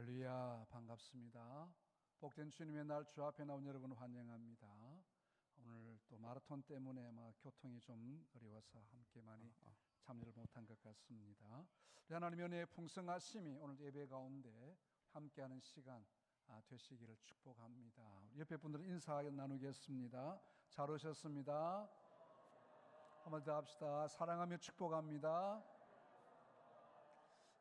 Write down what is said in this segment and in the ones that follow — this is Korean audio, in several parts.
할렐루야, 반갑습니다. 복된 주님의 날 주 앞에 나온 여러분 환영합니다. 오늘 또 마라톤 때문에 교통이 좀 어려워서 함께 많이 참여를 못한 것 같습니다. 하나님의 은혜의 풍성하심이 오늘 예배 가운데 함께하는 시간 되시기를 축복합니다. 우리 옆에 분들은 인사 나누겠습니다. 잘 오셨습니다. 한번 더 합시다. 사랑하며 축복합니다.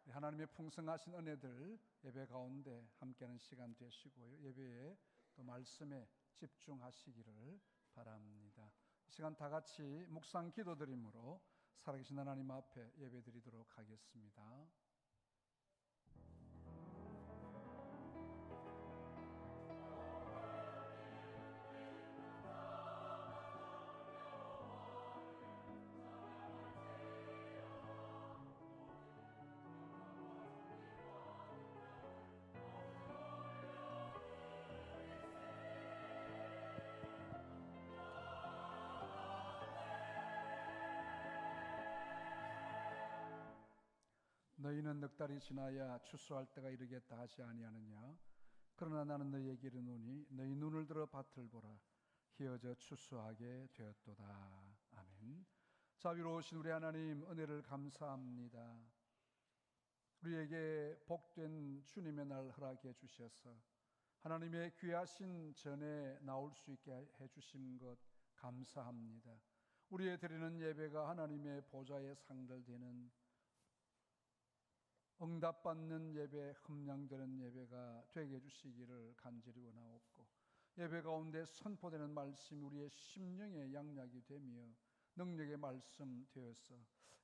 하나님의 풍성하신 은혜들 예배 가운데 함께하는 시간 되시고요, 예배에 또 말씀에 집중하시기를 바랍니다. 이 시간 다 같이 묵상 기도드림으로 살아계신 하나님 앞에 예배드리도록 하겠습니다. 너희는 넉 달이 지나야 추수할 때가 이르겠다 하지 아니하느냐? 그러나 나는 너희에게 이르노니 너희 눈을 들어 밭을 보라. 희어져 추수하게 되었도다. 아멘. 자비로우신 우리 하나님, 은혜를 감사합니다. 우리에게 복된 주님의 날 허락해 주셔서 하나님의 귀하신 전에 나올 수 있게 해 주신 것 감사합니다. 우리의 드리는 예배가 하나님의 보좌에 상달되는 응답받는 예배, 흠량되는 예배가 되게 해주시기를 간절히 원하옵고, 예배 가운데 선포되는 말씀이 우리의 심령의 양약이 되며 능력의 말씀 되어서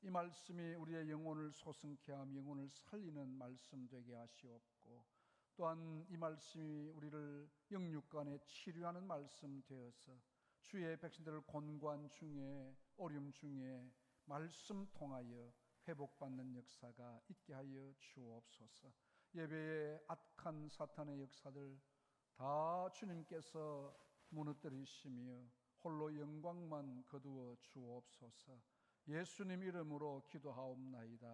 이 말씀이 우리의 영혼을 소성케 하며 영혼을 살리는 말씀 되게 하시옵고, 또한 이 말씀이 우리를 영육간에 치료하는 말씀 되어서 주의 백성들을 곤고한 중에 어려움 중에 말씀 통하여 회복받는 역사가 있게 하여 주옵소서. 예배의 악한 사탄의 역사들 다 주님께서 무너뜨리시며 홀로 영광만 거두어 주옵소서. 예수님 이름으로 기도하옵나이다.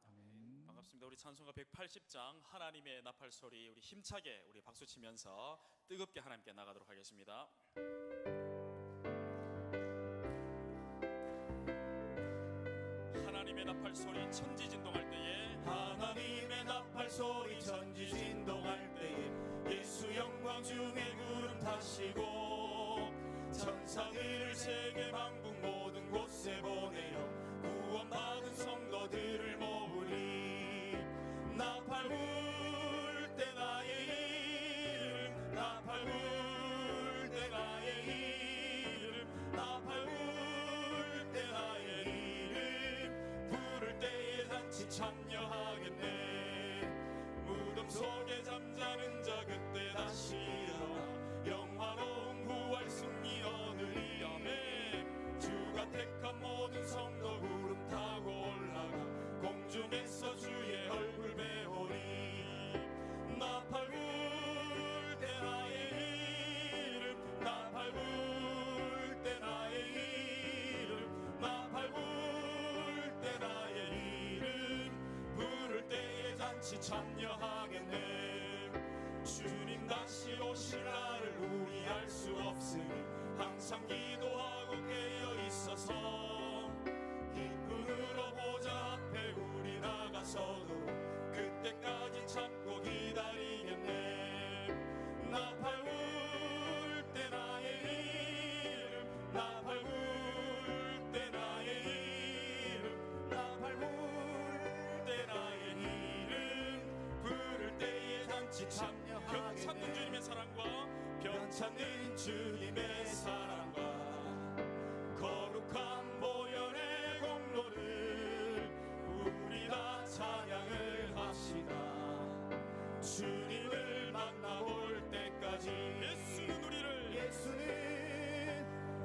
아멘. 반갑습니다. 우리 찬송가 180장 하나님의 나팔소리, 우리 힘차게 우리 박수 치면서 뜨겁게 하나님께 나가도록 하겠습니다. 하나님의 나팔소리 천지진동할 때에, 하나님의 나팔소리 천지진동할 때에, 예수 영광 중에 구름 타시고 천사들을 세계 만국 모든 곳에 보내어 구원받은 성도들을 모으리. 나팔 불 때 나의 이름, 나팔 불 때 나의 이름, 나팔 불 때 나의 이름, 부를 때에 잔치 참여하겠네. 무덤 속에 잠자는 자 그때 다시 일어나 영화로운 부활 승리 얻으리. 아멘. 주가 택한 모든 성도 구름 타고 올라가 공중에서 주의 얼굴 배우리. 나팔 불 때 나의 이름, 나팔 불 때 나의 이름, 나팔 불 때 나의 이름, 부를 때에 잔치 참여하겠네. 주님 다시 오실 날을 우리 알 수 없으니 항상 기도하고 깨어 있어서 기쁨으로 보좌 앞에 우리 나가서도 그때까지 참고 기다리겠네. 나팔 불 때 나의 이름, 나팔 불 때 나의 이름, 나팔 불 때 나의 이름, 부를 때에 잔치 참여하겠네. 변찮는 주님의 사랑과 변찮는 주님의 사랑과 거룩한 보혈의 공로를 우리 다 찬양을 합시다. 주님을 만나볼 때까지 예수는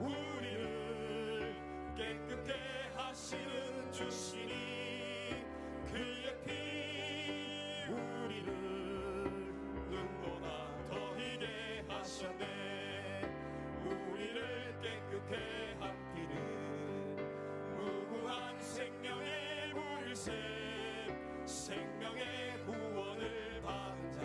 우리를 깨끗게 하시는 주시니 그의 피 우리를 눈보다 더 희게 하셨네. 우리를 깨끗게 한 피는 무궁한 생명의 물샘, 생명의 구원을 받은 자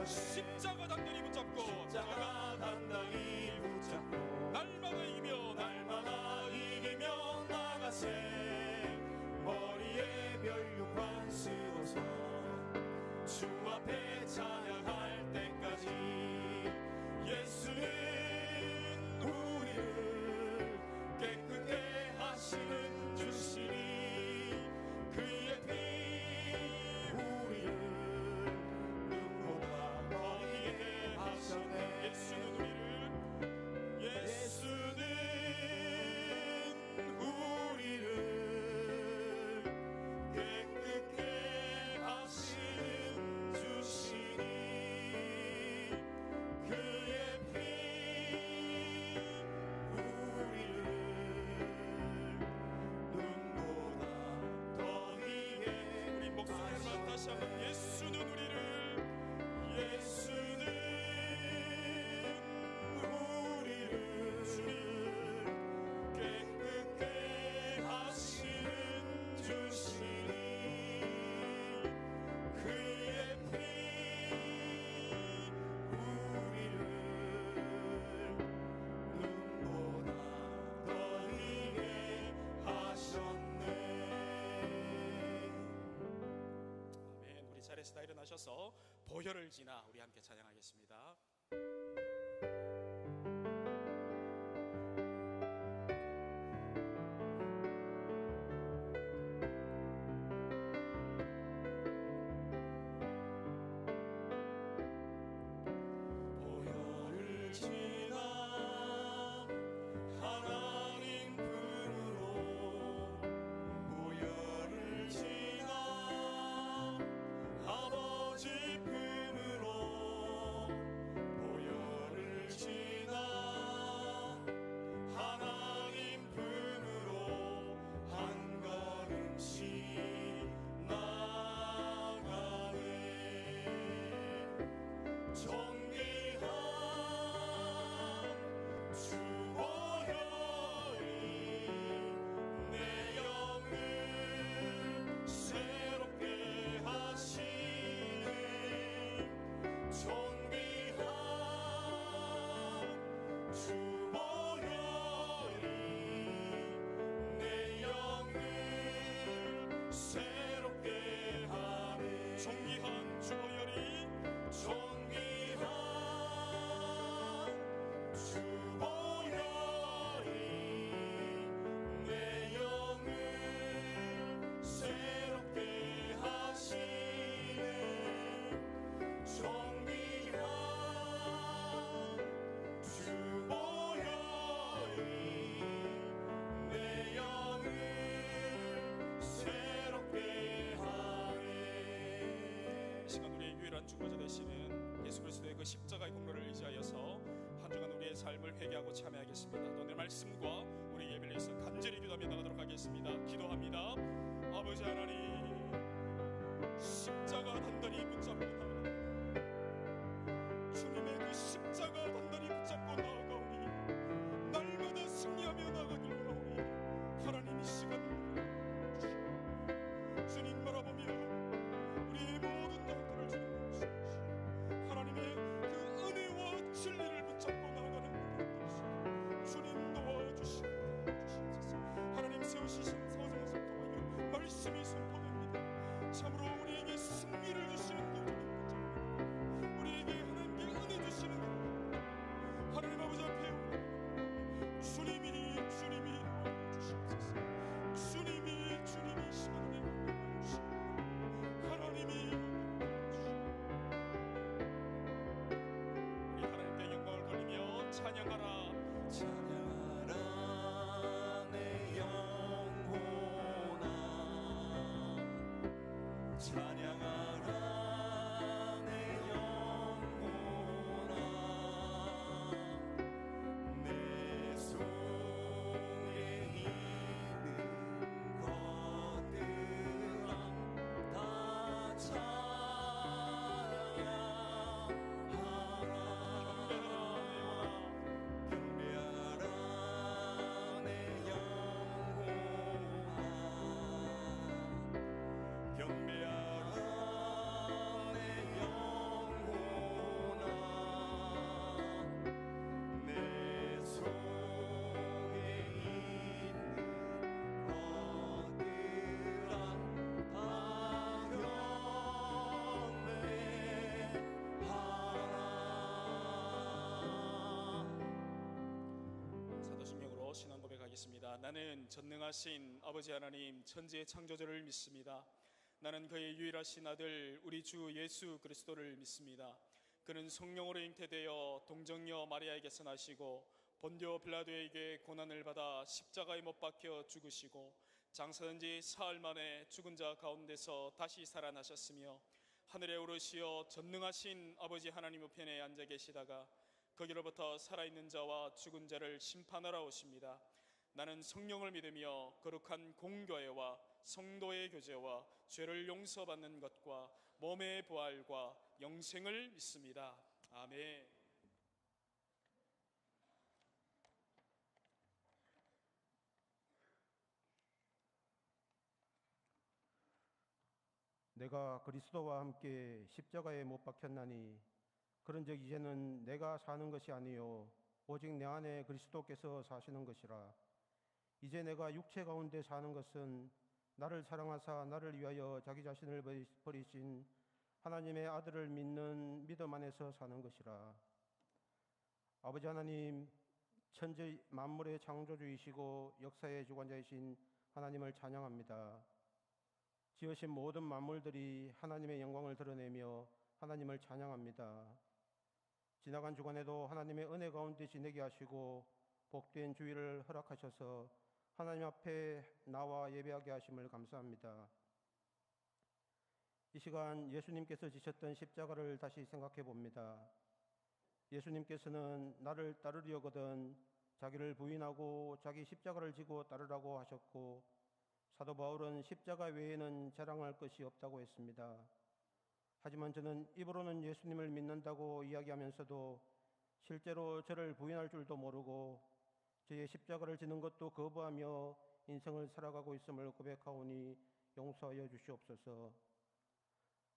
십자가 단단히 붙잡고 십자가 단단히 붙잡고 날마다 이기며 나가세 머리에 멸류관 쓰고서 주 앞에 찬양할 때까지 예수는 우리를 깨끗게 하시는 주시니 그의 피 우리를 눈보다 더히게 하셨네. 예수는 우리를 깨끗게 하시는 주시니 그의 피 우리를 눈보다 더히게. 우리 목소리를 다시 한번 예수는 우리를 깨끗게 하시는 주시니 그의 피 우리를 눈보다 더히게 하셨네. 아멘. 우리 자리에서 다 일어나셔서 보혈을 지나 우리 함께 찬양하겠습니다. 보혈을 지나 하나님 품으로 보혈을 지나 아버지 품으로 보혈을 지나 하나님 품으로 한 걸음씩 나가네. 정리한 주 보혈이 내 영을 새롭게 하시네. 정리한 주 보혈이 내 영을 새롭게 하네. 존귀한 주 보혈이 존귀한 주 보혈이 내 영을 새롭게 하시네. 존귀한 주 보혈이 내 영을 새롭게 하네. 이 시간 우리의 유일한 중보자 되시는 예수 그리스도의 그 십자가의 공로를 의지하여서 한 주간 우리의 삶을 회개하고 참여하겠습니다. 또 오늘 말씀과 우리 예배를 위해서 간절히 기도하며 나가도록 하겠습니다. 기도합니다. 아버지 하나님, 십자가 단단히 붙잡고 나아가니 주님의 그 십자가 단단히 붙잡고 나아가오니 날마다 승리하며 나가길 원하오니 하나님 이 시간 주님 바라보며 우리의 모든 것들을 주님 보시옵시고 하나님의 그 은혜와 진리를 붙잡고 나아가는 것들 주님 도와주시옵소서. 하나님 세우시신 서정을 통하여 말씀이 선포됩니다. 참으로 우리에게 승리를 주시는 그 주님 붙잡고 우리에게 하나님께 은혜 주시는 그 하나님 아버지 앞에 주님이 도와주시옵소서. 주님이 시간에 도와주시옵소서. 하나님이 우리 하나님께 영광을 돌리며 찬양하라. 찬양하라 내 영혼아 찬양하라 내 영혼아 내 속에 있는 것들아 다 찬양하라 나는 전능하신 아버지 하나님 천지의 창조주를 믿습니다. 나는 그의 유일하신 아들 우리 주 예수 그리스도를 믿습니다. 그는 성령으로 잉태되어 동정녀 마리아에게서 나시고 본디오 빌라도에게 고난을 받아 십자가에 못 박혀 죽으시고 장사된 지 사흘 만에 죽은 자 가운데서 다시 살아나셨으며 하늘에 오르시어 전능하신 아버지 하나님 우편에 앉아 계시다가 거기로부터 살아있는 자와 죽은 자를 심판하러 오십니다. 나는 성령을 믿으며 거룩한 공교회와 성도의 교제와 죄를 용서받는 것과 몸의 부활과 영생을 믿습니다. 아멘. 내가 그리스도와 함께 십자가에 못 박혔나니 그런즉 이제는 내가 사는 것이 아니요 오직 내 안에 그리스도께서 사시는 것이라. 이제 내가 육체 가운데 사는 것은 나를 사랑하사 나를 위하여 자기 자신을 버리신 하나님의 아들을 믿는 믿음 안에서 사는 것이라. 아버지 하나님, 천지 만물의 창조주이시고 역사의 주관자이신 하나님을 찬양합니다. 지으신 모든 만물들이 하나님의 영광을 드러내며 하나님을 찬양합니다. 지나간 주간에도 하나님의 은혜 가운데 지내게 하시고 복된 주일을 허락하셔서 하나님 앞에 나와 예배하게 하심을 감사합니다. 이 시간 예수님께서 지셨던 십자가를 다시 생각해 봅니다. 예수님께서는 나를 따르려거든 자기를 부인하고 자기 십자가를 지고 따르라고 하셨고, 사도 바울은 십자가 외에는 자랑할 것이 없다고 했습니다. 하지만 저는 입으로는 예수님을 믿는다고 이야기하면서도 실제로 저를 부인할 줄도 모르고 저의 십자가를 지는 것도 거부하며 인생을 살아가고 있음을 고백하오니 용서하여 주시옵소서.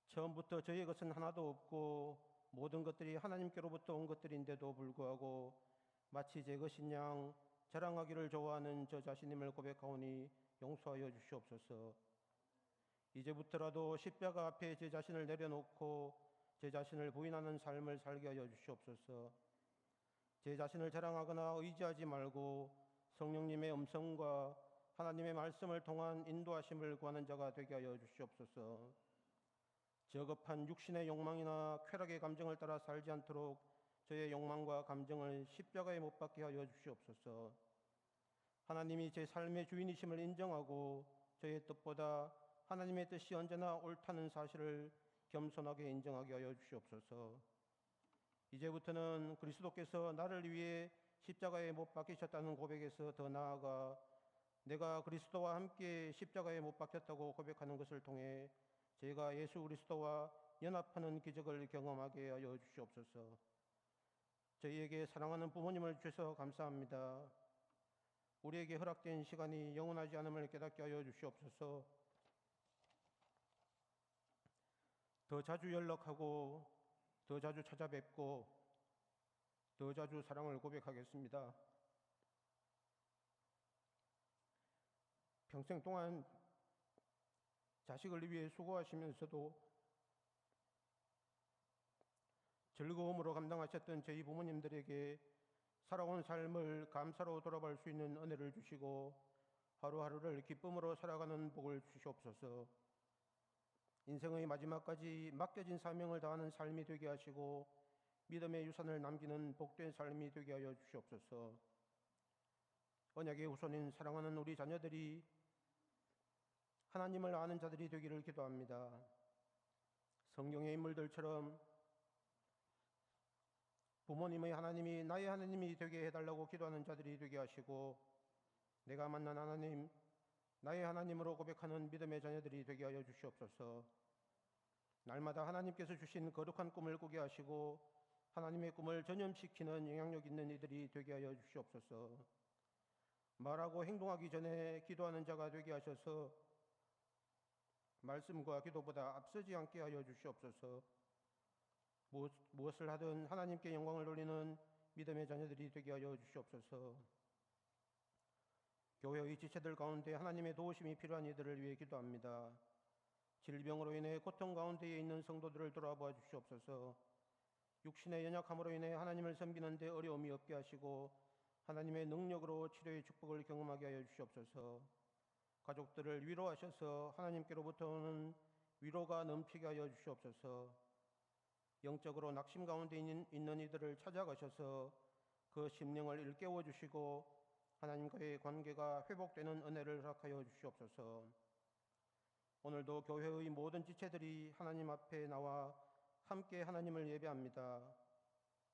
처음부터 저의 것은 하나도 없고 모든 것들이 하나님께로부터 온 것들인데도 불구하고 마치 제 것인 양 자랑하기를 좋아하는 저 자신임을 고백하오니 용서하여 주시옵소서. 이제부터라도 십자가 앞에 제 자신을 내려놓고 제 자신을 부인하는 삶을 살게 하여 주시옵소서. 제 자신을 자랑하거나 의지하지 말고 성령님의 음성과 하나님의 말씀을 통한 인도하심을 구하는 자가 되게 하여 주시옵소서. 저급한 육신의 욕망이나 쾌락의 감정을 따라 살지 않도록 저의 욕망과 감정을 십자가에 못 박게 하여 주시옵소서. 하나님이 제 삶의 주인이심을 인정하고 저의 뜻보다 하나님의 뜻이 언제나 옳다는 사실을 겸손하게 인정하게 하여 주시옵소서. 이제부터는 그리스도께서 나를 위해 십자가에 못 박히셨다는 고백에서 더 나아가 내가 그리스도와 함께 십자가에 못 박혔다고 고백하는 것을 통해 제가 예수 그리스도와 연합하는 기적을 경험하게 하여 주시옵소서. 저희에게 사랑하는 부모님을 주셔서 감사합니다. 우리에게 허락된 시간이 영원하지 않음을 깨닫게 하여 주시옵소서. 더 자주 연락하고 더 자주 찾아뵙고 더 자주 사랑을 고백하겠습니다. 평생 동안 자식을 위해 수고하시면서도 즐거움으로 감당하셨던 저희 부모님들에게 살아온 삶을 감사로 돌아볼 수 있는 은혜를 주시고 하루하루를 기쁨으로 살아가는 복을 주시옵소서. 인생의 마지막까지 맡겨진 사명을 다하는 삶이 되게 하시고 믿음의 유산을 남기는 복된 삶이 되게 하여 주시옵소서. 언약의 후손인 사랑하는 우리 자녀들이 하나님을 아는 자들이 되기를 기도합니다. 성경의 인물들처럼 부모님의 하나님이 나의 하나님이 되게 해달라고 기도하는 자들이 되게 하시고 내가 만난 하나님, 나의 하나님으로 고백하는 믿음의 자녀들이 되게 하여 주시옵소서. 날마다 하나님께서 주신 거룩한 꿈을 꾸게 하시고 하나님의 꿈을 전염시키는 영향력 있는 이들이 되게 하여 주시옵소서. 말하고 행동하기 전에 기도하는 자가 되게 하셔서 말씀과 기도보다 앞서지 않게 하여 주시옵소서. 무엇을 하든 하나님께 영광을 돌리는 믿음의 자녀들이 되게 하여 주시옵소서. 교회의 지체들 가운데 하나님의 도우심이 필요한 이들을 위해 기도합니다. 질병으로 인해 고통 가운데에 있는 성도들을 돌아보아 주시옵소서. 육신의 연약함으로 인해 하나님을 섬기는 데 어려움이 없게 하시고 하나님의 능력으로 치료의 축복을 경험하게 하여 주시옵소서. 가족들을 위로하셔서 하나님께로부터 오는 위로가 넘치게 하여 주시옵소서. 영적으로 낙심 가운데 있는 이들을 찾아가셔서 그 심령을 일깨워 주시고 하나님과의 관계가 회복되는 은혜를 허락하여 주시옵소서. 오늘도 교회의 모든 지체들이 하나님 앞에 나와 함께 하나님을 예배합니다.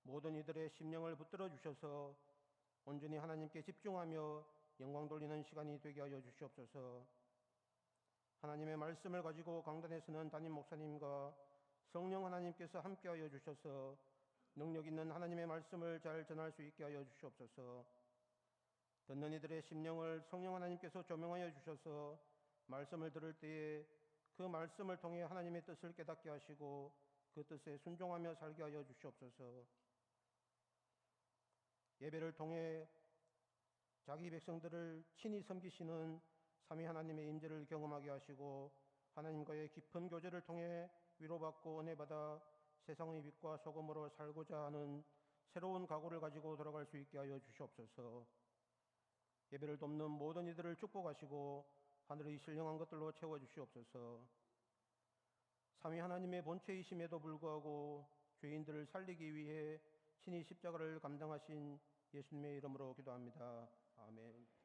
모든 이들의 심령을 붙들어 주셔서 온전히 하나님께 집중하며 영광 돌리는 시간이 되게 하여 주시옵소서. 하나님의 말씀을 가지고 강단에 서는 담임 목사님과 성령 하나님께서 함께하여 주셔서 능력 있는 하나님의 말씀을 잘 전할 수 있게 하여 주시옵소서. 듣는 이들의 심령을 성령 하나님께서 조명하여 주셔서 말씀을 들을 때에 그 말씀을 통해 하나님의 뜻을 깨닫게 하시고 그 뜻에 순종하며 살게 하여 주시옵소서. 예배를 통해 자기 백성들을 친히 섬기시는 삼위 하나님의 임재를 경험하게 하시고 하나님과의 깊은 교제를 통해 위로받고 은혜받아 세상의 빛과 소금으로 살고자 하는 새로운 각오를 가지고 돌아갈 수 있게 하여 주시옵소서. 예배를 돕는 모든 이들을 축복하시고 하늘의 신령한 것들로 채워주시옵소서. 삼위 하나님의 본체이심에도 불구하고 죄인들을 살리기 위해 친히 십자가를 감당하신 예수님의 이름으로 기도합니다. 아멘.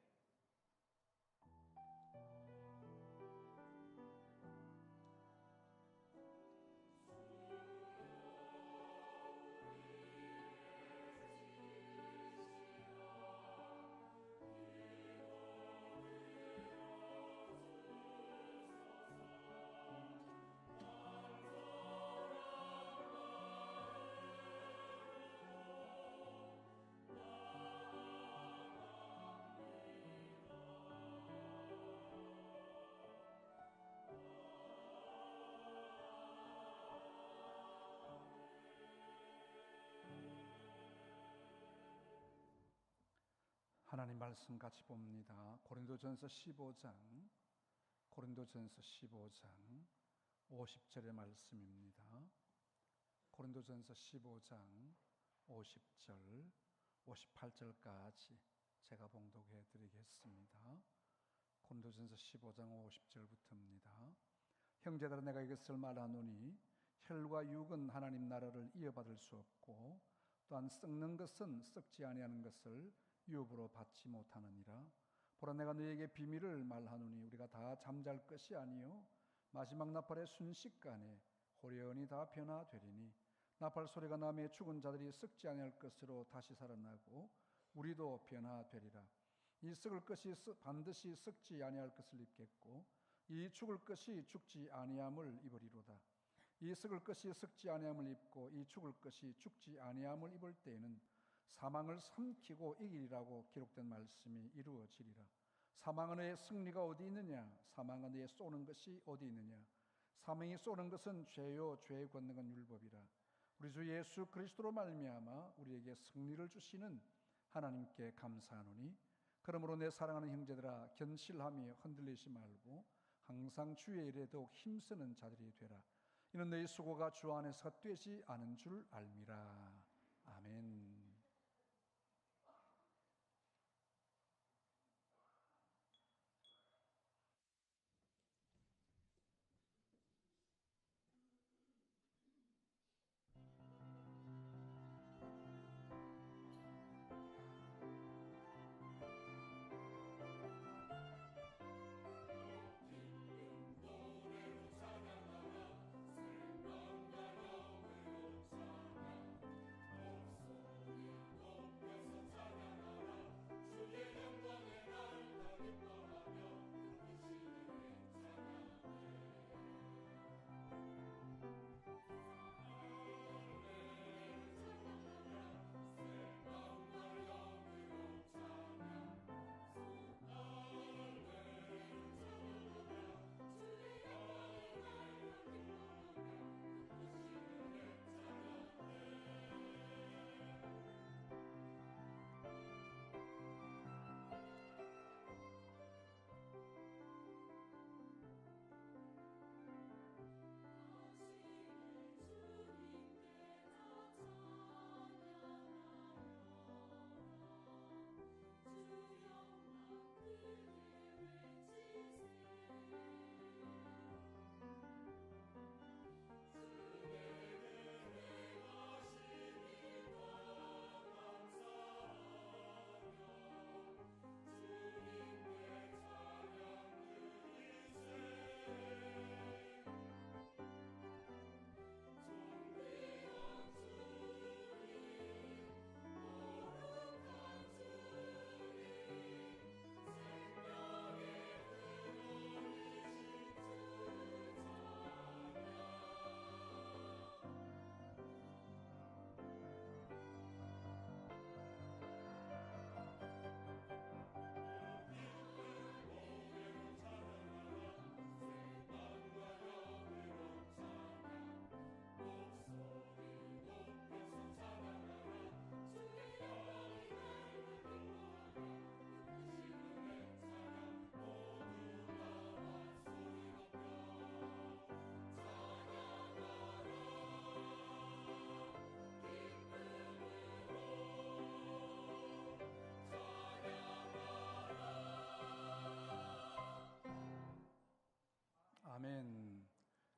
하나님 말씀 같이 봅니다. 고린도전서 15장 50절의 말씀입니다. 고린도전서 15장 50절 58절까지 제가 봉독해 드리겠습니다. 고린도전서 15장 50절부터입니다. 형제들아 내가 이것을 말하노니 혈과 육은 하나님 나라를 이어받을 수 없고 또한 썩는 것은 썩지 아니하는 것을 유업으로 받지 못하느니라. 보라 내가 너희에게 비밀을 말하노니 우리가 다 잠잘 것이 아니요 마지막 나팔의 순식간에 호련히 다 변화되리니 나팔 소리가 나매 죽은 자들이 썩지 아니할 것으로 다시 살아나고 우리도 변화되리라. 이 썩을 것이 반드시 썩지 아니할 것을 입겠고 이 죽을 것이 죽지 아니함을 입으리로다. 이 썩을 것이 썩지 아니함을 입고 이 죽을 것이 죽지 아니함을 입을 때에는 사망을 삼키고 이기리라고 기록된 말씀이 이루어지리라. 사망은 너의 승리가 어디 있느냐? 사망은 너의 쏘는 것이 어디 있느냐? 사망이 쏘는 것은 죄요 죄의 권능은 율법이라. 우리 주 예수 그리스도로 말미암아 우리에게 승리를 주시는 하나님께 감사하노니 그러므로 내 사랑하는 형제들아 견실하며 흔들리지 말고 항상 주의 일에 더욱 힘쓰는 자들이 되라. 이는 너희 수고가 주 안에서 헛되지 않은 줄 알미라. 아멘.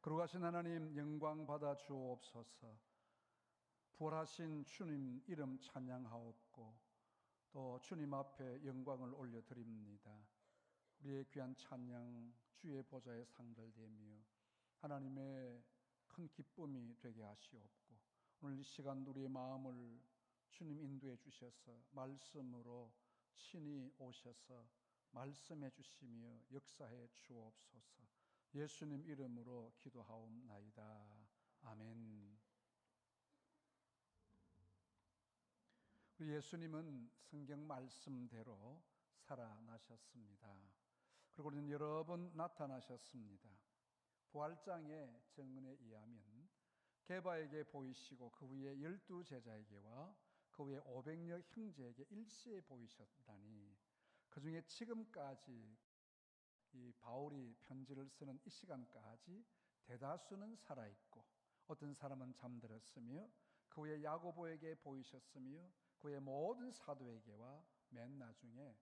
거룩하신 하나님 영광 받아 주옵소서. 부활하신 주님 이름 찬양하옵고 또 주님 앞에 영광을 올려드립니다. 우리의 귀한 찬양 주의 보좌에 상달되며 하나님의 큰 기쁨이 되게 하시옵고 오늘 이 시간 우리의 마음을 주님 인도해 주셔서 말씀으로 친히 오셔서 말씀해 주시며 역사해 주옵소서. 예수님 이름으로 기도하옵나이다. 아멘. 우리 예수님은 성경 말씀대로 살아나셨습니다. 그리고 우리는 여러 번 나타나셨습니다. 부활장의 증언에 의하면 게바에게 보이시고 그 후에 12 제자에게와 그 후에 500여 형제에게 일시에 보이셨다니 그 중에 지금까지 이 바울이 편지를 쓰는 이 시간까지 대다수는 살아있고 어떤 사람은 잠들었으며 그 후에 야고보에게 보이셨으며 그 후에 모든 사도에게와 맨 나중에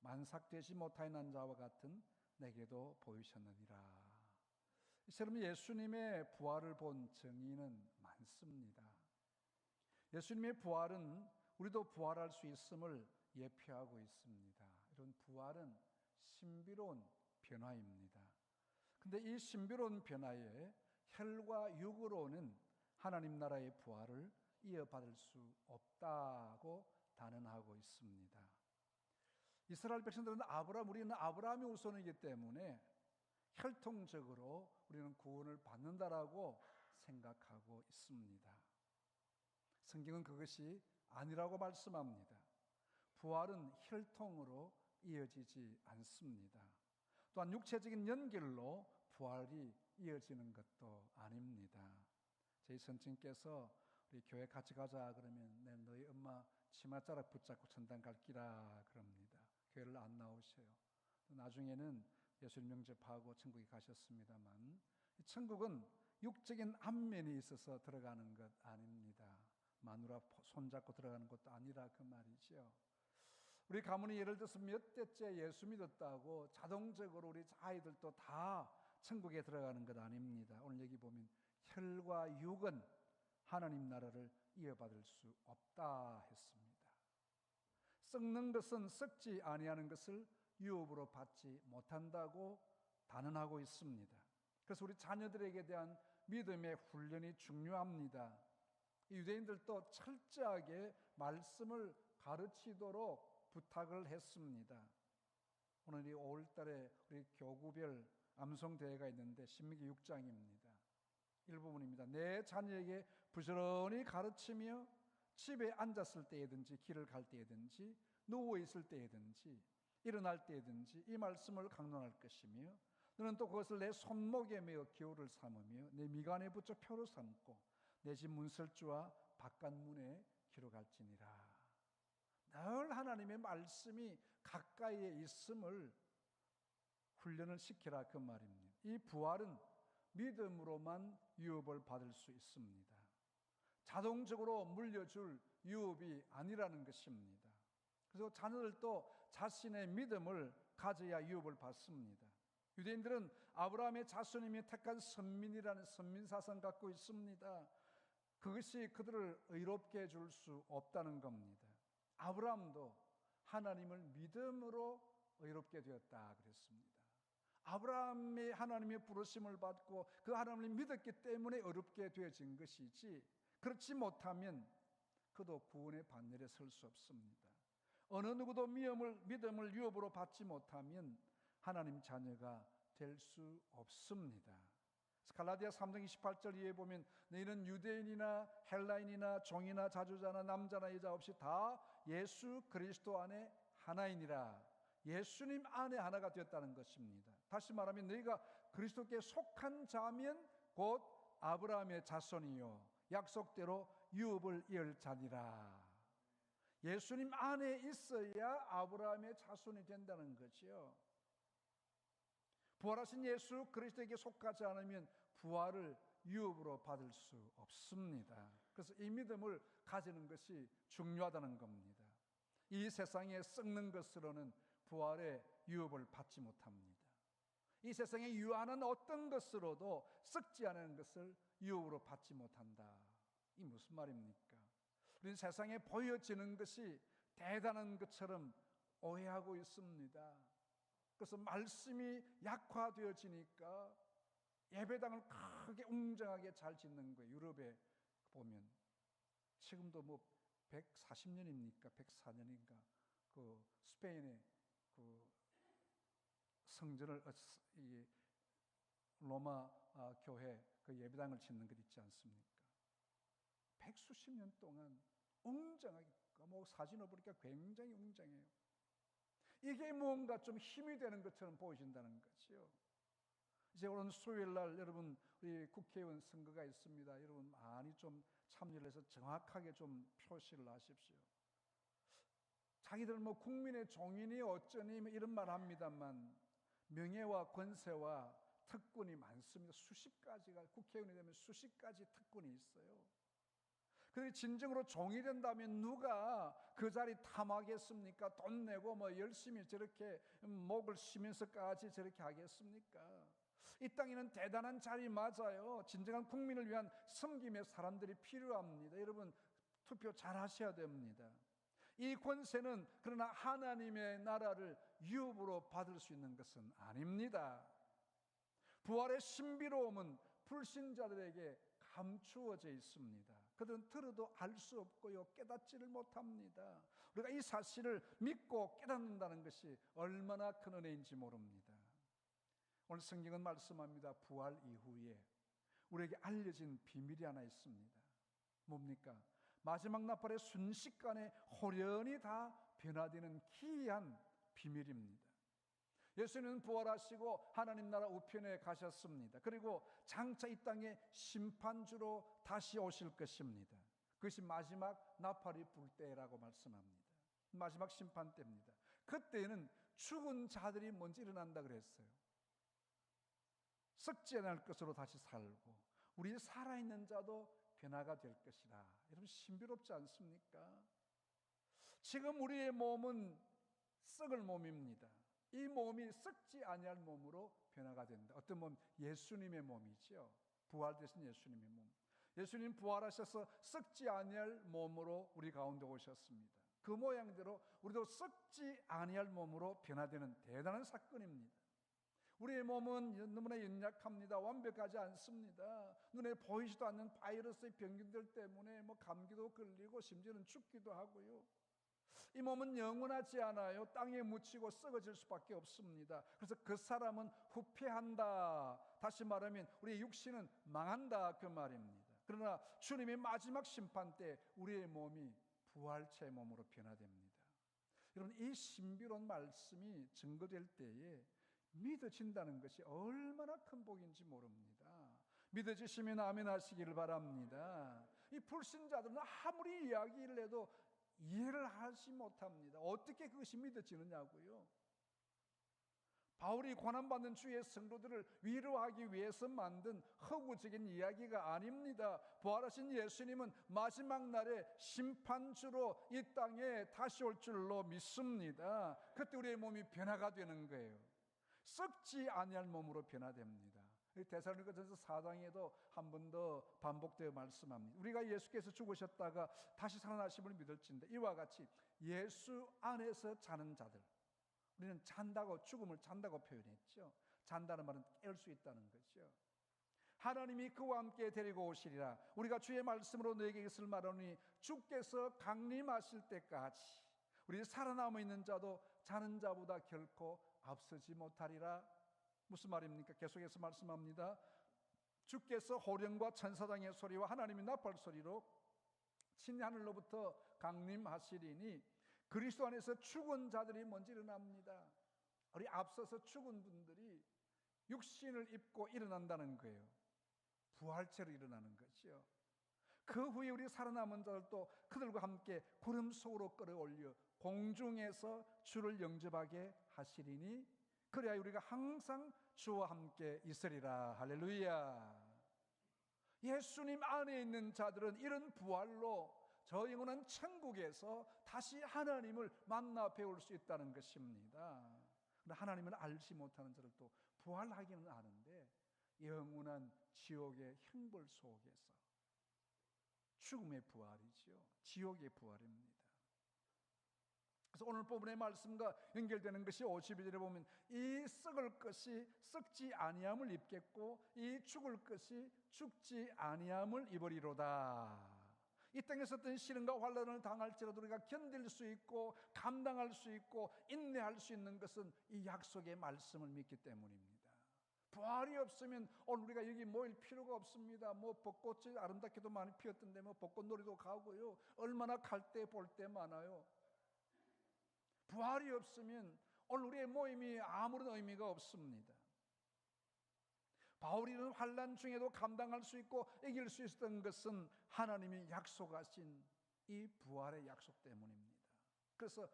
만삭되지 못하는 자와 같은 내게도 보이셨느니라. 여러분, 예수님의 부활을 본 증인은 많습니다. 예수님의 부활은 우리도 부활할 수 있음을 예표하고 있습니다. 이런 부활은 신비로운 변화입니다. 근데 이 신비로운 변화에 혈과 육으로는 하나님 나라의 부활을 이어받을 수 없다고 단언하고 있습니다. 이스라엘 백성들은 우리는 아브라함의 후손이기 때문에 혈통적으로 우리는 구원을 받는다라고 생각하고 있습니다. 성경은 그것이 아니라고 말씀합니다. 부활은 혈통으로 이어지지 않습니다. 또한 육체적인 연결로 부활이 이어지는 것도 아닙니다. 저희 선생님께서 우리 교회 같이 가자 그러면 내 너희 엄마 치맛자락 붙잡고 천당 갈 기라 그럽니다. 교회를 안 나오셔요. 나중에는 예수님 영접하고 천국에 가셨습니다만 천국은 육적인 안면이 있어서 들어가는 것 아닙니다. 마누라 손잡고 들어가는 것도 아니라 그 말이죠. 우리 가문이 예를 들어서 몇 대째 예수 믿었다고 자동적으로 우리 아이들도 다 천국에 들어가는 것 아닙니다. 오늘 여기 보면 혈과 육은 하나님 나라를 이어받을 수 없다 했습니다. 썩는 것은 썩지 아니하는 것을 유업으로 받지 못한다고 단언하고 있습니다. 그래서 우리 자녀들에게 대한 믿음의 훈련이 중요합니다. 유대인들도 철저하게 말씀을 가르치도록 부탁을 했습니다. 오늘 이 5월달에 우리 교구별 암송대회가 있는데 신명기 6장입니다. 일부분입니다. 내 자녀에게 부지런히 가르치며 집에 앉았을 때든지 길을 갈 때든지 누워있을 때든지 일어날 때든지 이 말씀을 강론할 것이며 너는 또 그것을 내 손목에 메어 기호를 삼으며 내 미간에 붙여 표로 삼고 내 집 문설주와 바깥문에 기록할지니라. 늘 하나님의 말씀이 가까이에 있음을 훈련을 시키라 그 말입니다. 이 부활은 믿음으로만 유업을 받을 수 있습니다. 자동적으로 물려줄 유업이 아니라는 것입니다. 그래서 자녀들도 자신의 믿음을 가져야 유업을 받습니다. 유대인들은 아브라함의 자손이며 택한 선민이라는 선민사상 갖고 있습니다. 그것이 그들을 의롭게 해줄 수 없다는 겁니다. 아브라함도 하나님을 믿음으로 의롭게 되었다 그랬습니다. 아브라함이 하나님의 부르심을 받고 그 하나님을 믿었기 때문에 의롭게 되어진 것이지 그렇지 못하면 그도 구원의 반열에 설 수 없습니다. 어느 누구도 믿음을 유업으로 받지 못하면 하나님 자녀가 될 수 없습니다. 갈라디아 3장 28절 이에 보면 너희는 유대인이나 헬라인이나 종이나 자주자나 남자나 여자 없이 다 예수 그리스도 안에 하나이니라. 예수님 안에 하나가 되었다는 것입니다. 다시 말하면 너희가 그리스도께 속한 자면 곧 아브라함의 자손이요 약속대로 유업을 이을 자니라. 예수님 안에 있어야 아브라함의 자손이 된다는 거죠. 부활하신 예수 그리스도에게 속하지 않으면 부활을 유업으로 받을 수 없습니다. 그래서 이 믿음을 가지는 것이 중요하다는 겁니다. 이 세상에 썩는 것으로는 부활의 유업을 받지 못합니다. 이 세상에 유한한 어떤 것으로도 썩지 않은 것을 유업으로 받지 못한다. 이 무슨 말입니까? 우리는 세상에 보여지는 것이 대단한 것처럼 오해하고 있습니다. 그래서 말씀이 약화되어지니까 예배당을 크게 웅장하게 잘 짓는 거예요. 유럽에 보면 지금도 뭐 140년입니까? 104년인가? 그 스페인의 그 성전을 이 로마 교회 그 예배당을 짓는 것 있지 않습니까? 백수십 년 동안 웅장하게, 뭐 사진을 보니까 굉장히 웅장해요. 이게 뭔가 좀 힘이 되는 것처럼 보여진다는 거죠. 이제 오늘 수요일 날 여러분 우리 국회의원 선거가 있습니다. 여러분 많이 좀 참여를 해서 정확하게 좀 표시를 하십시오. 자기들 뭐 국민의 종인이 어쩌니 이런 말 합니다만 명예와 권세와 특권이 많습니다. 수십 가지가, 국회의원이 되면 수십 가지 특권이 있어요. 그런데 진정으로 종이 된다면 누가 그 자리 탐하겠습니까? 돈 내고 뭐 열심히 저렇게 목을 쉬면서까지 저렇게 하겠습니까? 이 땅에는 대단한 자리 맞아요. 진정한 국민을 위한 섬김의 사람들이 필요합니다. 여러분 투표 잘 하셔야 됩니다. 이 권세는 그러나 하나님의 나라를 유업으로 받을 수 있는 것은 아닙니다. 부활의 신비로움은 불신자들에게 감추어져 있습니다. 그들은 들어도 알 수 없고요, 깨닫지를 못합니다. 우리가 이 사실을 믿고 깨닫는다는 것이 얼마나 큰 은혜인지 모릅니다. 오늘 성경은 말씀합니다. 부활 이후에 우리에게 알려진 비밀이 하나 있습니다. 뭡니까? 마지막 나팔의 순식간에 홀연히 다 변화되는 기이한 비밀입니다. 예수님은 부활하시고 하나님 나라 우편에 가셨습니다. 그리고 장차 이 땅에 심판주로 다시 오실 것입니다. 그것이 마지막 나팔이 불 때라고 말씀합니다. 마지막 심판 때입니다. 그때는 죽은 자들이 먼저 일어난다 그랬어요. 썩지 않을 것으로 다시 살고 우리 살아있는 자도 변화가 될 것이라. 여러분 신비롭지 않습니까? 지금 우리의 몸은 썩을 몸입니다. 이 몸이 썩지 아니할 몸으로 변화가 된다. 어떤 몸? 예수님의 몸이죠. 부활되신 예수님의 몸. 예수님 부활하셔서 썩지 아니할 몸으로 우리 가운데 오셨습니다. 그 모양대로 우리도 썩지 아니할 몸으로 변화되는 대단한 사건입니다. 우리의 몸은 너무나 연약합니다. 완벽하지 않습니다. 눈에 보이지도 않는 바이러스의 병균들 때문에 뭐 감기도 걸리고 심지어는 죽기도 하고요. 이 몸은 영원하지 않아요. 땅에 묻히고 썩어질 수밖에 없습니다. 그래서 그 사람은 후패한다. 다시 말하면 우리의 육신은 망한다 그 말입니다. 그러나 주님의 마지막 심판 때 우리의 몸이 부활체의 몸으로 변화됩니다. 여러분 이 신비로운 말씀이 증거될 때에 믿어진다는 것이 얼마나 큰 복인지 모릅니다. 믿어지시면 아멘 하시기를 바랍니다. 이 불신자들은 아무리 이야기를 해도 이해를 하지 못합니다. 어떻게 그것이 믿어지느냐고요. 바울이 고난받는 주의 성도들을 위로하기 위해서 만든 허구적인 이야기가 아닙니다. 부활하신 예수님은 마지막 날에 심판주로 이 땅에 다시 올 줄로 믿습니다. 그때 우리의 몸이 변화가 되는 거예요. 썩지 아니할 몸으로 변화됩니다. 데살로니가전서 4장에도 한 번 더 반복되어 말씀합니다. 우리가 예수께서 죽으셨다가 다시 살아나심을 믿을진데 이와 같이 예수 안에서 자는 자들, 우리는 잔다고, 죽음을 잔다고 표현했죠. 잔다는 말은 깰 수 있다는 거죠. 하나님이 그와 함께 데리고 오시리라. 우리가 주의 말씀으로 너에게 이것을 말하노니 주께서 강림하실 때까지 우리 살아남아 있는 자도 자는 자보다 결코 앞서지 못하리라. 무슨 말입니까? 계속해서 말씀합니다. 주께서 호령과 천사장의 소리와 하나님의 나팔 소리로 친 하늘로부터 강림하시리니 그리스도 안에서 죽은 자들이 먼저 일어납니다. 우리 앞서서 죽은 분들이 육신을 입고 일어난다는 거예요. 부활체로 일어나는 거죠. 그 후에 우리 살아남은 자들도 그들과 함께 구름 속으로 끌어올려 공중에서 주를 영접하게 하시리니 그래야 우리가 항상 주와 함께 있으리라. 할렐루야. 예수님 안에 있는 자들은 이런 부활로 저 영원한 천국에서 다시 하나님을 만나 배울 수 있다는 것입니다. 그러나 하나님은 알지 못하는 자를 또 부활하기는 아는데 영원한 지옥의 형벌 속에서 죽음의 부활이지요. 지옥의 부활입니다. 그래서 오늘 본문의 말씀과 연결되는 것이 52절에 보면 이 썩을 것이 썩지 아니함을 입겠고 이 죽을 것이 죽지 아니함을 입으리로다. 이 땅에서 어떤 시련과 환난을 당할지라도 우리가 견딜 수 있고 감당할 수 있고 인내할 수 있는 것은 이 약속의 말씀을 믿기 때문입니다. 부활이 없으면 오늘 우리가 여기 모일 필요가 없습니다. 벚꽃이 아름답게도 많이 피었던데 벚꽃놀이도 가고요. 얼마나 갈 때 볼 때 많아요. 부활이 없으면 오늘 우리의 모임이 아무런 의미가 없습니다. 바울이는 환난 중에도 감당할 수 있고 이길 수 있었던 것은 하나님이 약속하신 이 부활의 약속 때문입니다. 그래서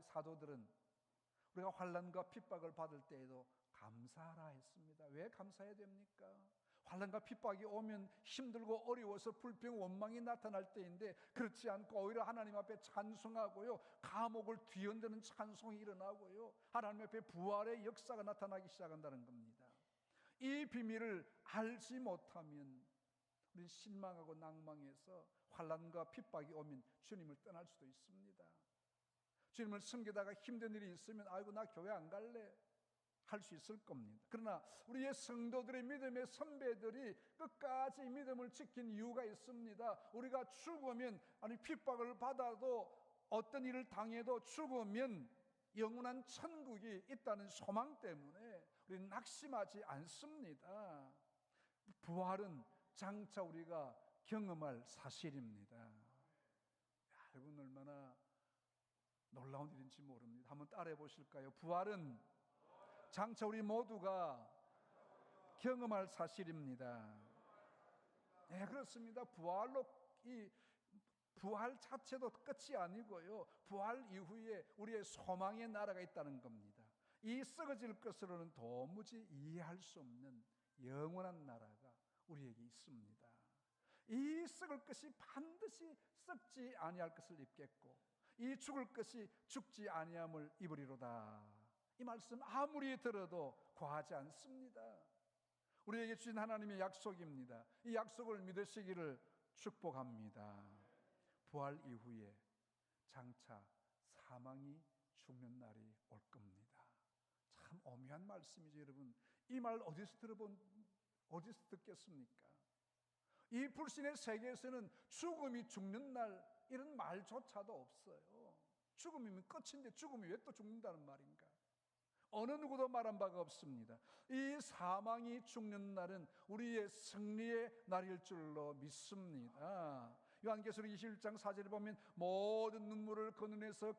사도들은 우리가 환난과 핍박을 받을 때에도 감사하라 했습니다. 왜 감사해야 됩니까? 환난과 핍박이 오면 힘들고 어려워서 불평 원망이 나타날 때인데 그렇지 않고 오히려 하나님 앞에 찬송하고요, 감옥을 뒤흔드는 찬송이 일어나고요, 하나님 앞에 부활의 역사가 나타나기 시작한다는 겁니다. 이 비밀을 알지 못하면 우리는 실망하고 낭망해서 환난과 핍박이 오면 주님을 떠날 수도 있습니다. 주님을 섬기다가 힘든 일이 있으면 아이고 나 교회 안 갈래 할 수 있을 겁니다. 그러나 우리의 성도들의 믿음의 선배들이 끝까지 믿음을 지킨 이유가 있습니다. 우리가 죽으면, 아니 핍박을 받아도 어떤 일을 당해도 죽으면 영원한 천국이 있다는 소망 때문에 우리는 낙심하지 않습니다. 부활은 장차 우리가 경험할 사실입니다. 여러분 얼마나 놀라운 일인지 모릅니다. 한번 따라해 보실까요? 부활은 장차 우리 모두가 경험할 사실입니다. 네, 그렇습니다. 부활로 이 부활 자체도 끝이 아니고요, 부활 이후에 우리의 소망의 나라가 있다는 겁니다. 이 썩어질 것으로는 도무지 이해할 수 없는 영원한 나라가 우리에게 있습니다. 이 썩을 것이 반드시 썩지 아니할 것을 입겠고 이 죽을 것이 죽지 아니함을 입으리로다. 이 말씀 아무리 들어도 과하지 않습니다. 우리에게 주신 하나님의 약속입니다. 이 약속을 믿으시기를 축복합니다. 부활 이후에 장차 사망이 죽는 날이 올 겁니다. 참 오묘한 말씀이죠, 여러분. 이 말 어디서 듣겠습니까? 이 불신의 세계에서는 죽음이 죽는 날 이런 말조차도 없어요. 죽음이면 끝인데 죽음이 왜 또 죽는다는 말인가? 어느 누구도 말한 바가 없습니다. 이 사망이 죽는 날은 우리의 승리의 날일 줄로 믿습니다. 요한계시록 21장 4절에 보면 모든 눈물을 그 눈에서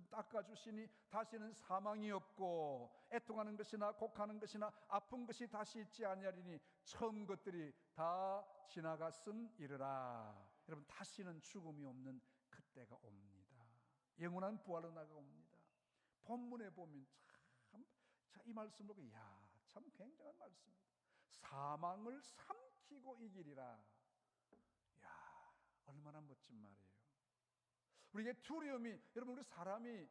닦아주시니 다시는 사망이 없고 애통하는 것이나 곡하는 것이나 아픈 것이 다시 있지 아니하리니 처음 것들이 다 지나갔음이르라. 여러분 다시는 죽음이 없는 그때가 옵니다. 영원한 부활로 나가옵니다. 본문에 보면 이 말씀 보고 참 굉장한 말씀입니다. 사망을 삼키고 이기리라. 얼마나 멋진 말이에요. 우리에게 두려움이, 여러분 우리 사람이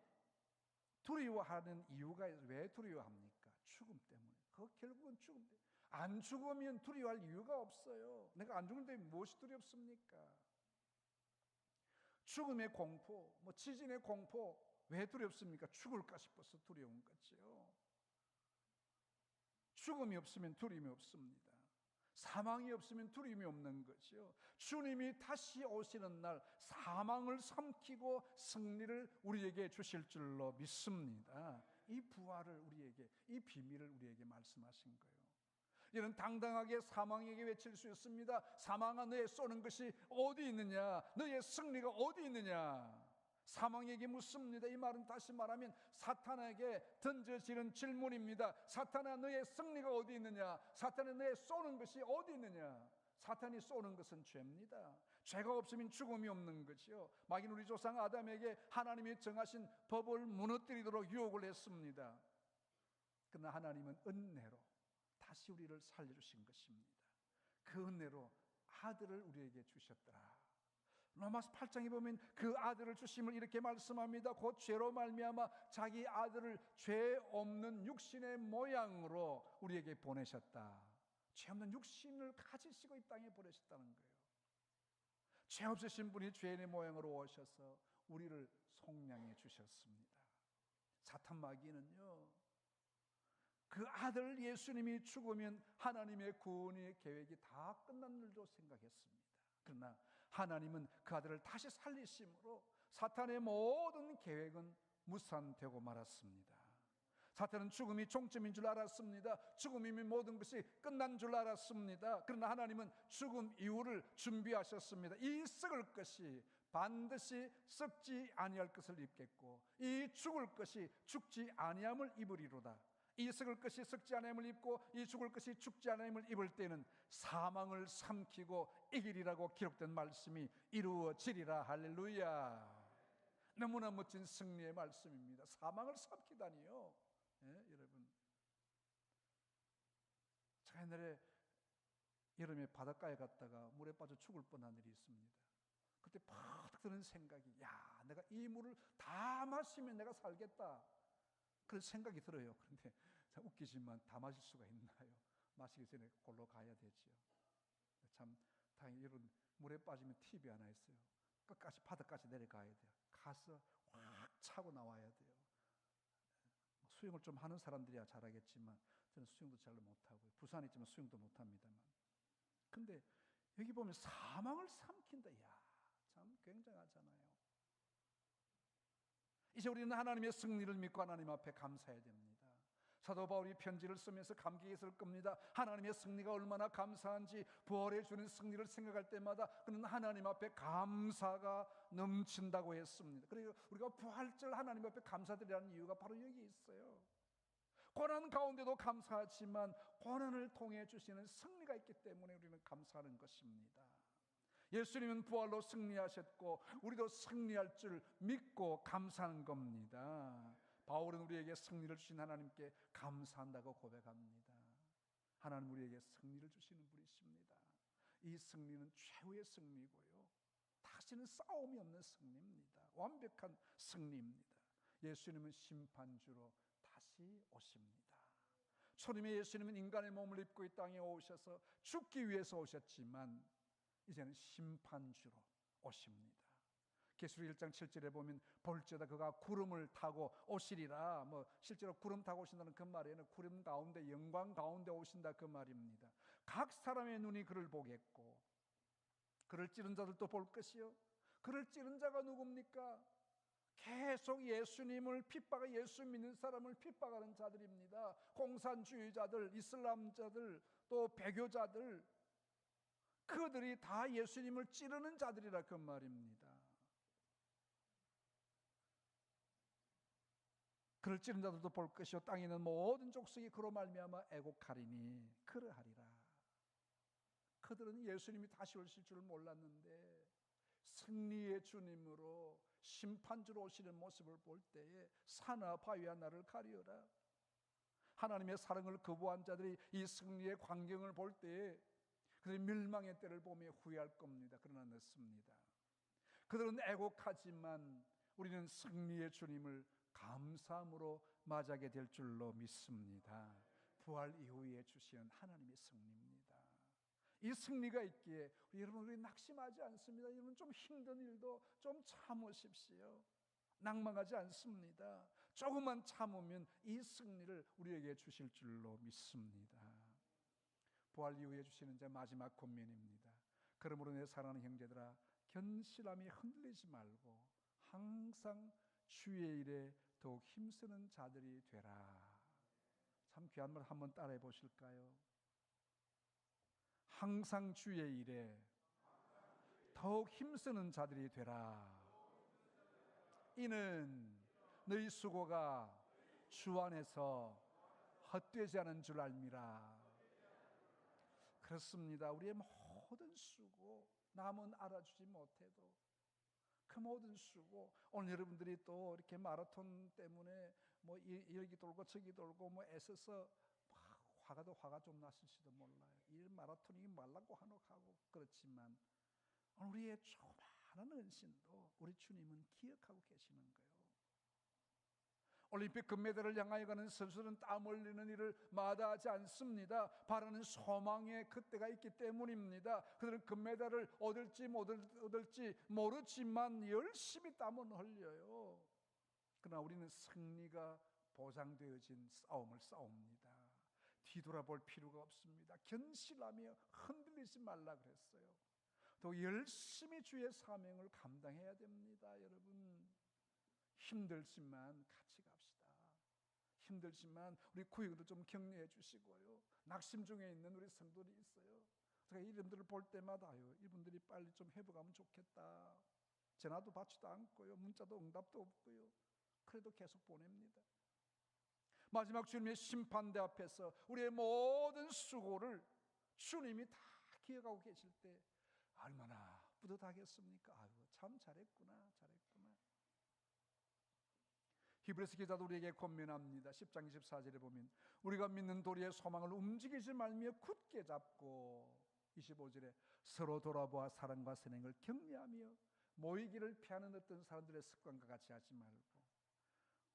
두려워하는 이유가 왜 두려워합니까? 죽음 때문에. 결국은 죽음 때문에. 안 죽으면 두려워할 이유가 없어요. 내가 안 죽는데 무엇이 두렵습니까? 죽음의 공포, 지진의 공포 왜 두렵습니까? 죽을까 싶어서 두려운 거죠. 죽음이 없으면 두려움이 없습니다. 사망이 없으면 두려움이 없는 거죠. 주님이 다시 오시는 날 사망을 삼키고 승리를 우리에게 주실 줄로 믿습니다. 이 부활을 우리에게, 이 비밀을 우리에게 말씀하신 거예요. 이는 당당하게 사망에게 외칠 수 있습니다. 사망아 너의 쏘는 것이 어디 있느냐? 너의 승리가 어디 있느냐? 사망에게 묻습니다. 이 말은 다시 말하면 사탄에게 던져지는 질문입니다. 사탄아 너의 승리가 어디 있느냐? 사탄아 너의 쏘는 것이 어디 있느냐? 사탄이 쏘는 것은 죄입니다. 죄가 없으면 죽음이 없는 것이요, 마귀는 우리 조상 아담에게 하나님이 정하신 법을 무너뜨리도록 유혹을 했습니다. 그러나 하나님은 은혜로 다시 우리를 살려주신 것입니다. 그 은혜로 아들을 우리에게 주셨더라. 로마서 8장에 보면 그 아들을 주심을 이렇게 말씀합니다. 곧 죄로 말미암아 자기 아들을 죄 없는 육신의 모양으로 우리에게 보내셨다. 죄 없는 육신을 가지시고 이 땅에 보내셨다는 거예요. 죄 없으신 분이 죄인의 모양으로 오셔서 우리를 속량해 주셨습니다. 사탄 마귀는요, 그 아들 예수님이 죽으면 하나님의 구원의 계획이 다 끝난 줄로 생각했습니다. 그러나 하나님은 그 아들을 다시 살리심으로 사탄의 모든 계획은 무산되고 말았습니다. 사탄은 죽음이 종점인 줄 알았습니다. 죽음이면 모든 것이 끝난 줄 알았습니다. 그러나 하나님은 죽음 이후를 준비하셨습니다. 이 썩을 것이 반드시 썩지 아니할 것을 입겠고, 이 죽을 것이 죽지 아니함을 입으리로다. 이 썩을 것이 썩지 아니함을 입고 이 죽을 것이 죽지 아니함을 입을 때는 사망을 삼키고 이기리라고 기록된 말씀이 이루어지리라. 할렐루야. 너무나 멋진 승리의 말씀입니다. 사망을 삼키다니요. 예, 여러분, 제가 옛날에 여름에 바닷가에 갔다가 물에 빠져 죽을 뻔한 일이 있습니다. 그때 팍 드는 생각이, 야, 내가 이 물을 다 마시면 내가 살겠다, 그런 생각이 들어요. 그런데 참 웃기지만 다 마실 수가 있나요? 마시기 전에 골로 가야 되죠. 참 다행히 이런 물에 빠지면 팁이 하나 있어요. 끝까지 바닥까지 내려가야 돼요. 가서 확 차고 나와야 돼요. 수영을 좀 하는 사람들이야 잘하겠지만 저는 수영도 잘 못하고요. 부산에 있지만 수영도 못합니다만. 근데 여기 보면 사망을 삼킨다. 이야, 참 굉장하잖아요. 이제 우리는 하나님의 승리를 믿고 하나님 앞에 감사해야 됩니다. 사도 바울이 편지를 쓰면서 감격했을 겁니다. 하나님의 승리가 얼마나 감사한지, 부활해 주는 승리를 생각할 때마다 그는 하나님 앞에 감사가 넘친다고 했습니다. 그리고 우리가 부활절 하나님 앞에 감사드리라는 이유가 바로 여기 있어요. 고난 가운데도 감사하지만 고난을 통해 주시는 승리가 있기 때문에 우리는 감사하는 것입니다. 예수님은 부활로 승리하셨고 우리도 승리할 줄 믿고 감사하는 겁니다. 바울은 우리에게 승리를 주신 하나님께 감사한다고 고백합니다. 하나님 우리에게 승리를 주시는 분이십니다. 이 승리는 최후의 승리고요, 다시는 싸움이 없는 승리입니다. 완벽한 승리입니다. 예수님은 심판주로 다시 오십니다. 초림에 예수님은 인간의 몸을 입고 이 땅에 오셔서 죽기 위해서 오셨지만 이제는 심판주로 오십니다. 계시록 1장 7절에 보면 볼지어다 그가 구름을 타고 오시리라. 실제로 구름 타고 오신다는 그 말에는 구름 가운데, 영광 가운데 오신다, 그 말입니다. 각 사람의 눈이 그를 보겠고 그를 찌른 자들도 볼 것이요. 그를 찌른 자가 누굽니까? 계속 예수님을 핍박하, 예수 믿는 사람을 핍박하는 자들입니다. 공산주의자들, 이슬람자들, 또 배교자들, 그들이 다 예수님을 찌르는 자들이라 그 말입니다. 그를 찌른 자들도 볼 것이요 땅에 있는 모든 족속이 그로 말미암아 애곡하리니 그러하리라. 그들은 예수님이 다시 오실 줄 몰랐는데 승리의 주님으로 심판주로 오시는 모습을 볼 때에 산하 바위와 나를 가리어라. 하나님의 사랑을 거부한 자들이 이 승리의 광경을 볼 때에 그들이 멸망의 때를 보며 후회할 겁니다. 그러나 늦습니다. 그들은 애곡하지만 우리는 승리의 주님을 감사함으로 맞이하게 될 줄로 믿습니다. 부활 이후에 주시는 하나님의 승리입니다. 이 승리가 있기에 여러분, 우리 낙심하지 않습니다. 여러분, 좀 힘든 일도 좀 참으십시오. 낭망하지 않습니다. 조금만 참으면 이 승리를 우리에게 주실 줄로 믿습니다. 부활 이후에 주시는 제 마지막 권면입니다. 그러므로 내 사랑하는 형제들아, 견실함이 흔들리지 말고 항상 주의 일에 더욱 힘쓰는 자들이 되라. 참 귀한 말 한번 따라해 보실까요? 항상 주의 일에 더욱 힘쓰는 자들이 되라. 이는 너희 수고가 주 안에서 헛되지 않은 줄 알미라. 그렇습니다. 우리의 모든 수고, 남은 알아주지 못해도 그 모든 수고, 오늘 여러분들이 또 이렇게 마라톤 때문에 여기 돌고 저기 돌고 애써서 화가 좀 났을지도 몰라요. 이 마라톤이 말라고 하노 하고 그렇지만 우리의 조그마한 많은 헌신도 우리 주님은 기억하고 계시는 거예요. 올림픽 금메달을 향하여 가는 선수들은 땀 흘리는 일을 마다하지 않습니다. 바라는 소망의 그때가 있기 때문입니다. 그들은 금메달을 얻을지 못 얻을지 모르지만 열심히 땀을 흘려요. 그러나 우리는 승리가 보장되어진 싸움을 싸웁니다. 뒤돌아볼 필요가 없습니다. 견실하며 흔들리지 말라 그랬어요. 또 열심히 주의 사명을 감당해야 됩니다. 여러분, 힘들지만 같이 갑시다. 힘들지만 우리 구역도 좀 격려해 주시고요. 낙심 중에 있는 우리 성도들이 있어요. 제가 이름들을 볼 때마다 이분들이 빨리 좀 회복하면 좋겠다. 전화도 받지도 않고요, 문자도 응답도 없고요. 그래도 계속 보냅니다. 마지막 주님의 심판대 앞에서 우리의 모든 수고를 주님이 다 기억하고 계실 때 얼마나 뿌듯하겠습니까? 아유, 참 잘했구나. 히브리서 기자도 우리에게 권면합니다. 10장 24절에 보면 우리가 믿는 도리의 소망을 움직이지 말며 굳게 잡고, 25절에 서로 돌아보아 사랑과 선행을 격려하며 모이기를 피하는 어떤 사람들의 습관과 같이 하지 말고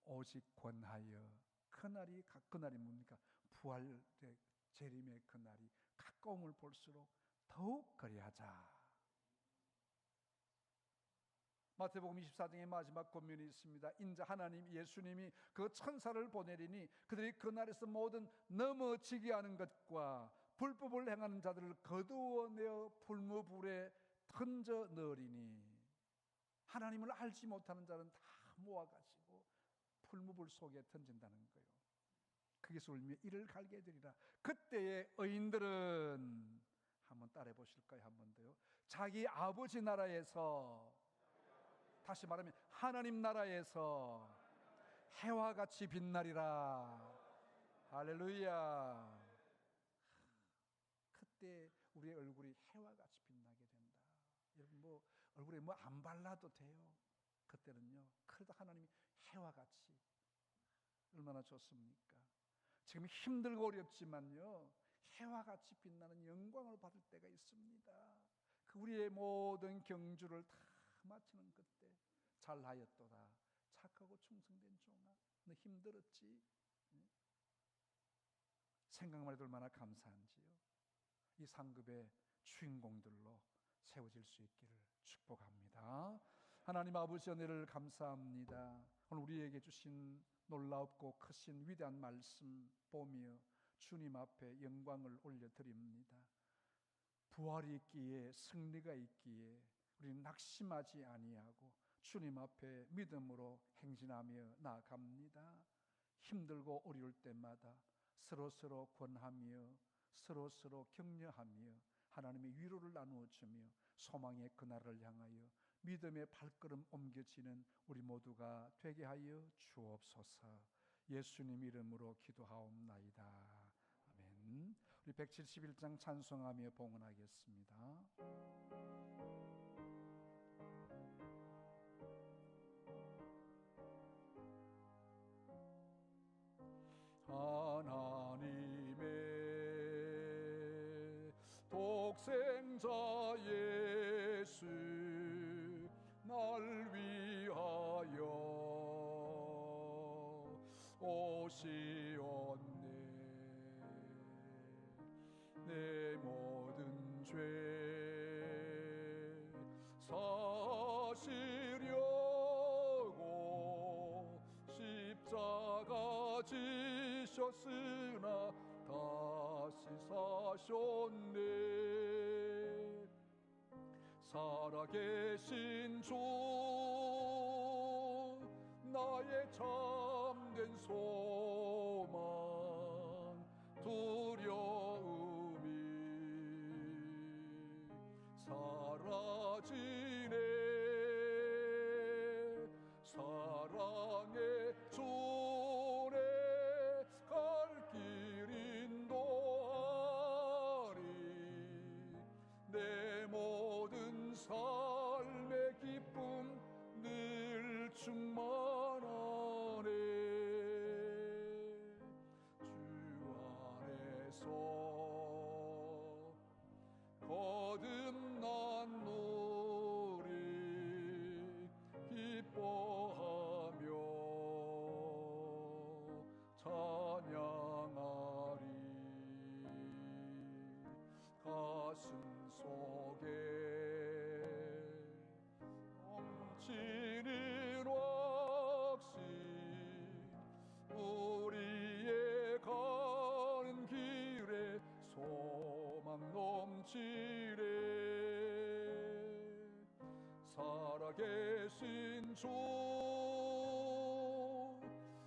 오직 권하여 그날이 뭡니까? 부활의 재림의 그날이 가까움을 볼수록 더욱 그리하자. 마태복음 24장의 마지막 권면이 있습니다. 인자 하나님 예수님이 그 천사를 보내리니 그들이 그날에서 모든 넘어지게 하는 것과 불법을 행하는 자들을 거두어내어 풀무불에 던져 넣으리니, 하나님을 알지 못하는 자는 다 모아가지고 풀무불 속에 던진다는 거예요. 거기서 울며 이를 갈게 되리라. 그때의 의인들은, 한번 따라해 보실까요? 한 번 더요. 자기 아버지 나라에서, 다시 말하면 하나님 나라에서 해와 같이 빛나리라. 할렐루야. 그때 우리의 얼굴이 해와 같이 빛나게 된다. 여러분, 얼굴에 안 발라도 돼요. 그때는요. 그래도 하나님이 해와 같이, 얼마나 좋습니까? 지금 힘들고 어렵지만요, 해와 같이 빛나는 영광을 받을 때가 있습니다. 그 우리의 모든 경주를 다 마치는 그때, 잘하였도다 착하고 충성된 종아, 너 힘들었지? 생각만 해도 얼마나 감사한지요. 이 상급의 주인공들로 세워질 수 있기를 축복합니다. 하나님 아버지, 은혜를 감사합니다. 오늘 우리에게 주신 놀랍고 크신 위대한 말씀 보며 주님 앞에 영광을 올려드립니다. 부활이 있기에, 승리가 있기에 우리는 낙심하지 아니하고 주님 앞에 믿음으로 행진하며 나아갑니다. 힘들고 어려울 때마다 서로서로 권하며 서로서로 격려하며 하나님의 위로를 나누어주며 소망의 그날을 향하여 믿음의 발걸음 옮겨지는 우리 모두가 되게 하여 주옵소서. 예수님 이름으로 기도하옵나이다. 아멘. 우리 171장 찬송하며 봉헌하겠습니다. 하나님의 독생자 예수 날 위하여 오시었네. 내 모든 죄 사시려고 십자가 지셨으나 다시 사셨네. 살아계신 주 나의 참된 소망, 두려움이 사라지네. 사랑의 주내 갈 길 인도하리. 내 모든 삶의 기쁨 늘 충만하네. 주 안에서 거듭난 누리 살아계신 주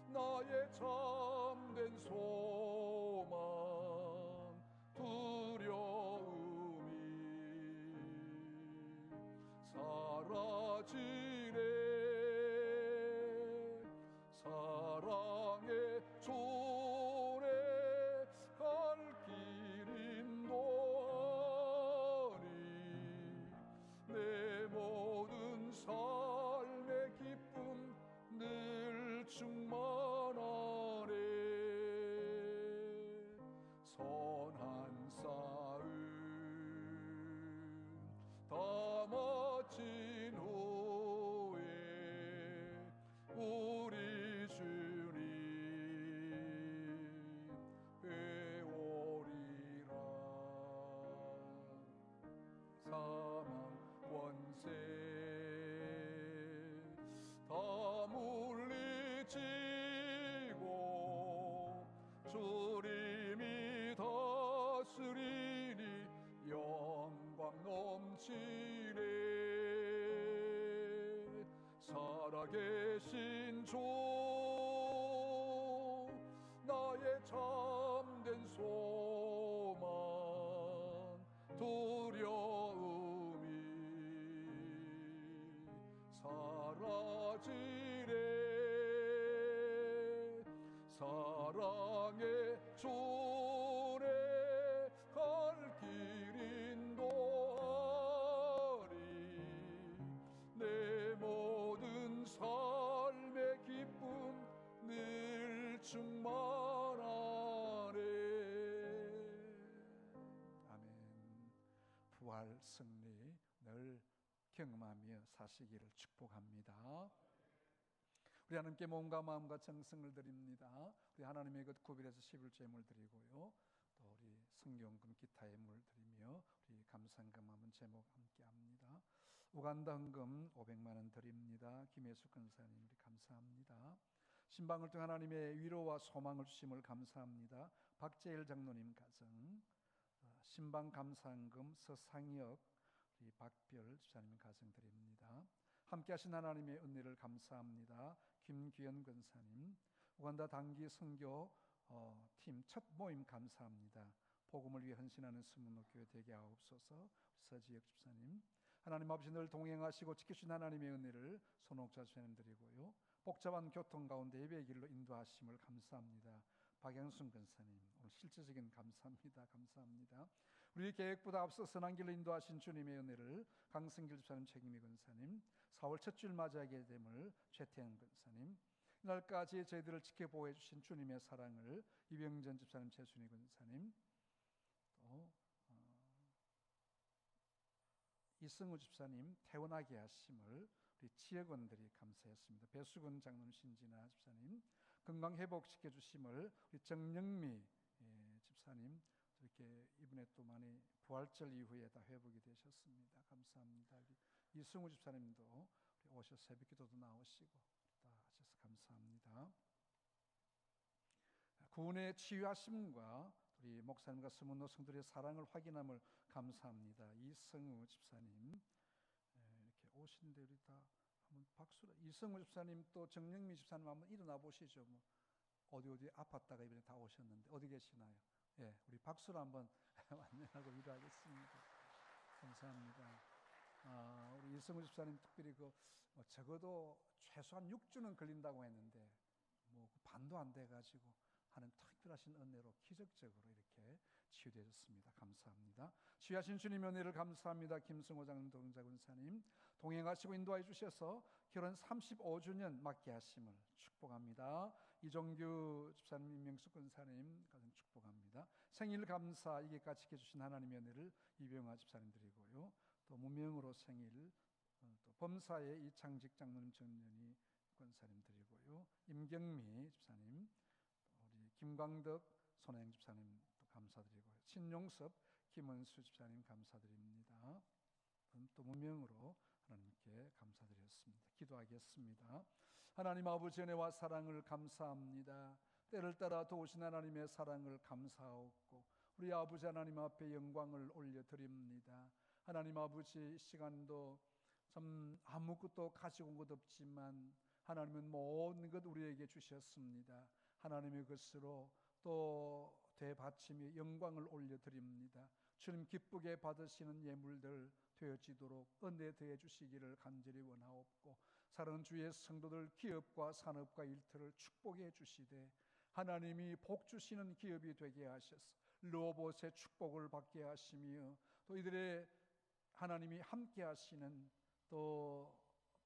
나의 참된 소망 두려움이 사라지네 사랑의 손에 갈 길 인도하니 내 모든 삶의 기쁨 늘 충만하네 선한 싸움 다 마친 후에 우리 주님 회오리라 사망 원세 다 물리치고 주님이 다스리니 영광 넘치네 살아계신 주 나의 참된 소망 두려움이 사라지네 사랑의 손에 갈 길 인도하리 내 모든 삶의 기쁨 늘 충만하네 아멘. 부활 승리 늘 경험하며 사시기를 축복합니다. 우리 하나님께 몸과 마음과 정성을 드립니다. 우리 하나님의 것 구별해서 11제물 드리고요. 또 우리 성경금 기타 예물 드리며 우리 감사헌금 한번 제목 함께 합니다. 우간다 헌금 500만 원 드립니다. 김혜숙 권사님 우리 감사합니다. 신방을 통해 하나님의 위로와 소망을 주심을 감사합니다. 박재일 장로님 가정 신방 감사헌금 서상혁 우리 박별 집사님 가정 드립니다. 함께하신 하나님의 은혜를 감사합니다. 김규현 권사님 우간다 단기 선교 팀 첫 모임 감사합니다. 복음을 위해 헌신하는 스문노교회 되게 하옵소서. 서지혁 집사님 하나님 아버지 늘 동행하시고 지키신 하나님의 은혜를 손옥자 집사님 드리고요. 복잡한 교통 가운데 예배의 길로 인도하심을 감사합니다. 박영순 권사님 오늘 실제적인 감사합니다. 감사합니다. 우리 계획보다 앞서 선한 길로 인도하신 주님의 은혜를 강승길 집사님 책임이 권사님 4월 첫 주일 맞이하게 됨을 최태현 권사님 이날까지 저희들을 지켜보호해 주신 주님의 사랑을 이병전 집사님 최순희 권사님 또 이승우 집사님 퇴원하게 하심을 우리 지역원들이 감사했습니다. 배수근 장로님 신진아 집사님 건강 회복시켜 주심을 우리 정영미 집사님 이렇게 이번에 또 많이 부활절 이후에 다 회복이 되셨습니다. 감사합니다. 우리 이승우 집사님도 우리 오셔서 새벽기도도 나오시고 다 하셔서 감사합니다. 구원의 치유하심과 우리 목사님과 스문노 성도들의 사랑을 확인함을 감사합니다. 이승우 집사님 이렇게 오신데 우리 다 한번 박수로 이승우 집사님 또 정영미 집사님 한번 일어나 보시죠. 뭐 어디 아팠다가 이번에 다 오셨는데 어디 계시나요? 예, 우리 박수로 한번 완전하고 위로하겠습니다. 감사합니다. 우리 이승우 집사님 특별히 적어도 최소한 6주는 걸린다고 했는데 뭐 반도 안 돼가지고 하는 특별하신 은혜로 기적적으로 이렇게 치유되셨습니다. 감사합니다. 치유하신 주님의 은혜를 감사합니다. 김승호 장로님 동자 군사님 동행하시고 인도해 주셔서 결혼 35주년 맞게 하심을 축복합니다. 이종규 집사님 임명숙 군사님 가정 축복합니다. 생일 감사 이게까지 지켜주신 하나님의 은혜를 이병화 집사님 드리고요. 또 무명으로 생일 또 범사의 이창직 장로님 정년이 권사님 드리고요. 임경미 집사님 우리 김광덕 손혜영 집사님 또 감사드리고요. 신용섭 김은수 집사님 감사드립니다. 또 무명으로 하나님께 감사드렸습니다. 기도하겠습니다. 하나님 아버지 은혜와 사랑을 감사합니다. 때를 따라 도우신 하나님의 사랑을 감사하옵고 우리 아버지 하나님 앞에 영광을 올려드립니다. 하나님 아버지 이 시간도 참 아무것도 가지고 온 것 없지만 하나님은 모든 것 우리에게 주셨습니다. 하나님의 것으로 또 되바치며 영광을 올려드립니다. 주님 기쁘게 받으시는 예물들 되어지도록 은혜 더해 주시기를 간절히 원하옵고, 사랑하는 주의 성도들 기업과 산업과 일터를 축복해 주시되 하나님이 복 주시는 기업이 되게 하셔서 로봇의 축복을 받게 하시며, 또 이들의 하나님이 함께 하시는 또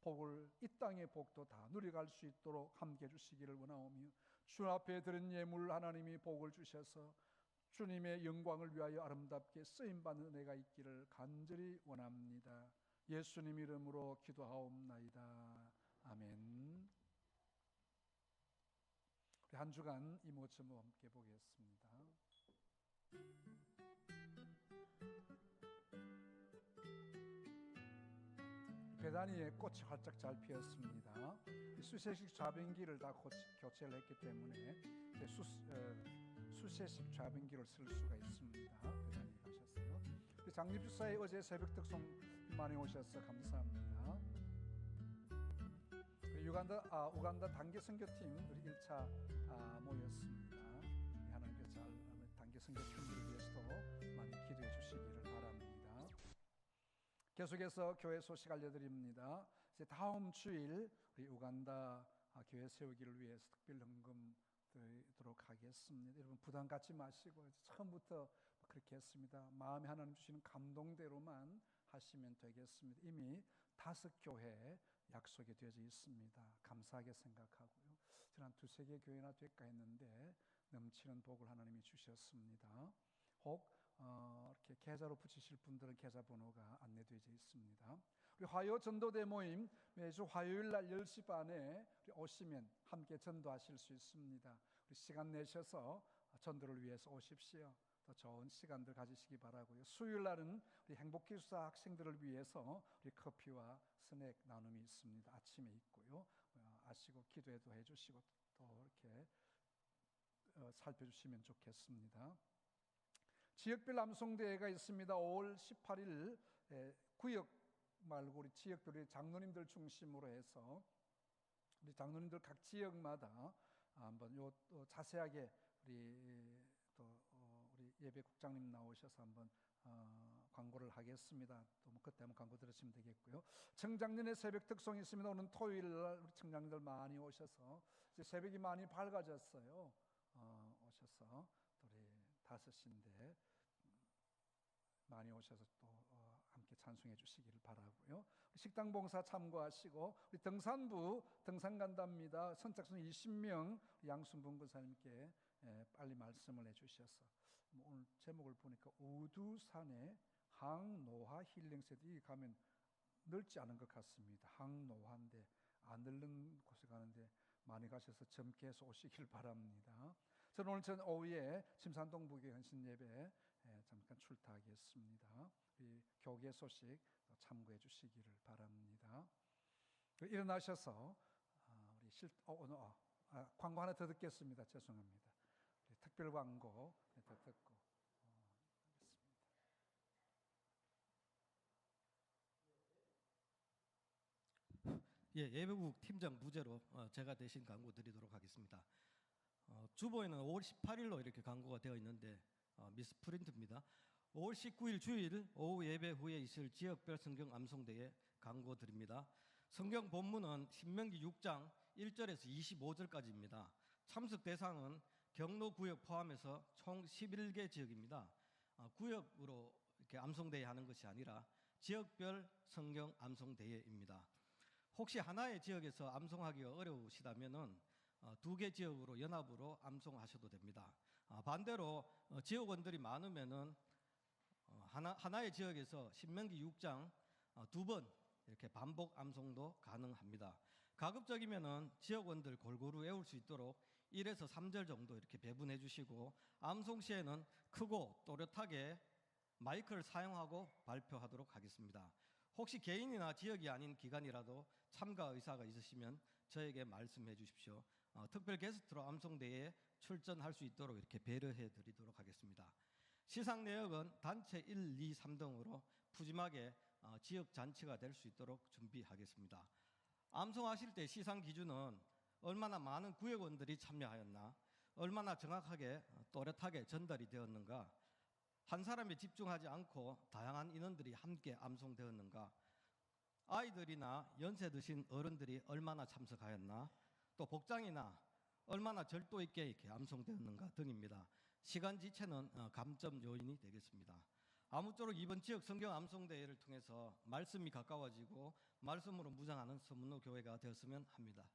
복을, 이 땅의 복도 다 누려갈 수 있도록 함께 해주시기를 원하오며, 주 앞에 드린 예물 하나님이 복을 주셔서 주님의 영광을 위하여 아름답게 쓰임받는 은혜가 있기를 간절히 원합니다. 예수님 이름으로 기도하옵나이다. 아멘. 우리 한 주간 이 모습을 함께 보겠습니다. 배단위에 꽃이 활짝 잘 피었습니다. 수세식 좌변기를 다 교체를 했기 때문에 수세식 좌변기를 쓸 수가 있습니다. 배단위 가셨어요. 장립주사에 어제 새벽 특송 많이 오셔서 감사합니다. 우간다 단기 선교팀 우리 1차 모였습니다. 하나님께서 단기 선교팀들을 위해서도 많이 기도해 주시기를 바랍니다. 계속해서 교회 소식 알려드립니다. 이제 다음 주일 우리 우간다 교회 세우기를 위해서 특별 헌금 드리도록 하겠습니다. 여러분 부담 갖지 마시고 처음부터 그렇게 했습니다. 마음에 하나님 주시는 감동대로만 하시면 되겠습니다. 이미 5교회 약속이 되어져 있습니다. 감사하게 생각하고요. 저는 한 2-3개 교회나 될까 했는데 넘치는 복을 하나님이 주셨습니다. 혹 이렇게 계좌로 붙이실 분들은 계좌번호가 안내되어 있습니다. 우리 화요 전도대 모임 매주 화요일 날 10시 반에 오시면 함께 전도하실 수 있습니다. 우리 시간 내셔서 전도를 위해서 오십시오. 더 좋은 시간들 가지시기 바라고요. 수요일 날은 우리 행복기숙사 학생들을 위해서 우리 커피와 스낵 나눔이 있습니다. 아침에 있고요. 아시고 기도해도 해주시고 또 이렇게 살펴주시면 좋겠습니다. 지역별 암송대회가 있습니다. 5월 18일 구역 말고 우리 지역들의 장로님들 중심으로 해서 우리 장로님들 각 지역마다 한번 자세하게 우리 예배국장님 나오셔서 한번 광고를 하겠습니다. 또 그때 한번 광고 들으시면 되겠고요. 청장년의 새벽 특송이 있습니다. 오늘 토요일 날 우리 청장님들 많이 오셔서 이제 새벽이 많이 밝아졌어요. 오셔서 우리 5시인데 많이 오셔서 또 함께 찬송해 주시기를 바라고요. 식당 봉사 참고하시고 우리 등산부 등산 간답니다. 선착순 20명 양순분 권사님께 빨리 말씀을 해주셔서 오늘 제목을 보니까 우두산의 항노화 힐링센터 가면 넓지 않은 것 같습니다. 항노화인데 안 넓은 곳에 가는데 많이 가셔서 젊게 해서 오시길 바랍니다. 저는 오늘 오후에 침산동 부교 헌신 예배 잠깐 출타하겠습니다. 이 교계 소식 참고해 주시기를 바랍니다. 일어나셔서 우리 광고 하나 더 듣겠습니다. 죄송합니다. 특별 광고 더 듣고 하겠습니다. 예배국 팀장 부재로 제가 대신 광고 드리도록 하겠습니다. 주보에는 5월 18일로 이렇게 광고가 되어 있는데 미스프린트입니다. 5월 19일 주일 오후 예배 후에 있을 지역별 성경 암송대회 광고 드립니다. 성경 본문은 신명기 6장 1절에서 25절까지입니다. 참석 대상은 경로구역 포함해서 총 11개 지역입니다. 구역으로 이렇게 암송대회 하는 것이 아니라 지역별 성경 암송대회입니다. 혹시 하나의 지역에서 암송하기가 어려우시다면은 2개 지역으로 연합으로 암송하셔도 됩니다. 반대로 지역원들이 많으면은 하나의 지역에서 신명기 6장 2번 이렇게 반복 암송도 가능합니다. 가급적이면은 지역원들 골고루 외울 수 있도록 1에서 3절 정도 이렇게 배분해 주시고 암송 시에는 크고 또렷하게 마이크를 사용하고 발표하도록 하겠습니다. 혹시 개인이나 지역이 아닌 기관이라도 참가 의사가 있으시면 저에게 말씀해 주십시오. 특별 게스트로 암송대회에 출전할 수 있도록 이렇게 배려해 드리도록 하겠습니다. 시상 내역은 단체 1, 2, 3등으로 푸짐하게 지역 잔치가 될 수 있도록 준비하겠습니다. 암송하실 때 시상 기준은 얼마나 많은 구역원들이 참여하였나, 얼마나 정확하게 또렷하게 전달이 되었는가, 한 사람에 집중하지 않고 다양한 인원들이 함께 암송되었는가, 아이들이나 연세 드신 어른들이 얼마나 참석하였나, 또 복장이나 얼마나 절도 있게 이렇게 암송되었는가 등입니다. 시간 지체는 감점 요인이 되겠습니다. 아무쪼록 이번 지역 성경 암송 대회를 통해서 말씀이 가까워지고 말씀으로 무장하는 서문로 교회가 되었으면 합니다.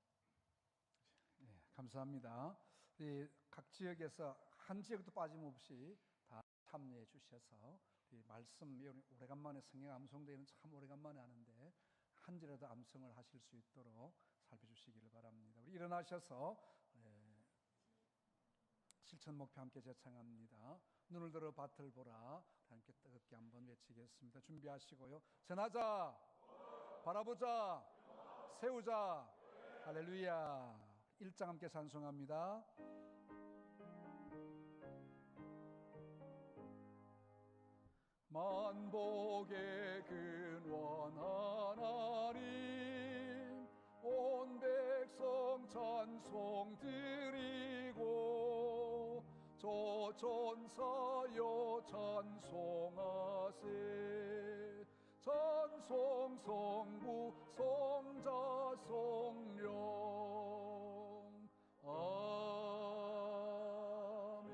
예, 감사합니다. 우리 각 지역에서 한 지역도 빠짐없이 다 참여해 주셔서 우리 말씀 오래간만에 성경 암송대회는 참 오래간만에 하는데 한 절에도 암송을 하실 수 있도록 살펴주시기를 바랍니다. 우리 일어나셔서 실천 목표 함께 제창합니다. 눈을 들어 밭을 보라. 함께 뜨겁게 한번 외치겠습니다. 준비하시고요. 전하자, 바라보자, 세우자. 할렐루야. 1장 함께 찬송합니다. 만복의 근원 하나님, 온 백성 찬송 드리고 조천사여 찬송하세. 찬송 성부 성자 성령 아멘.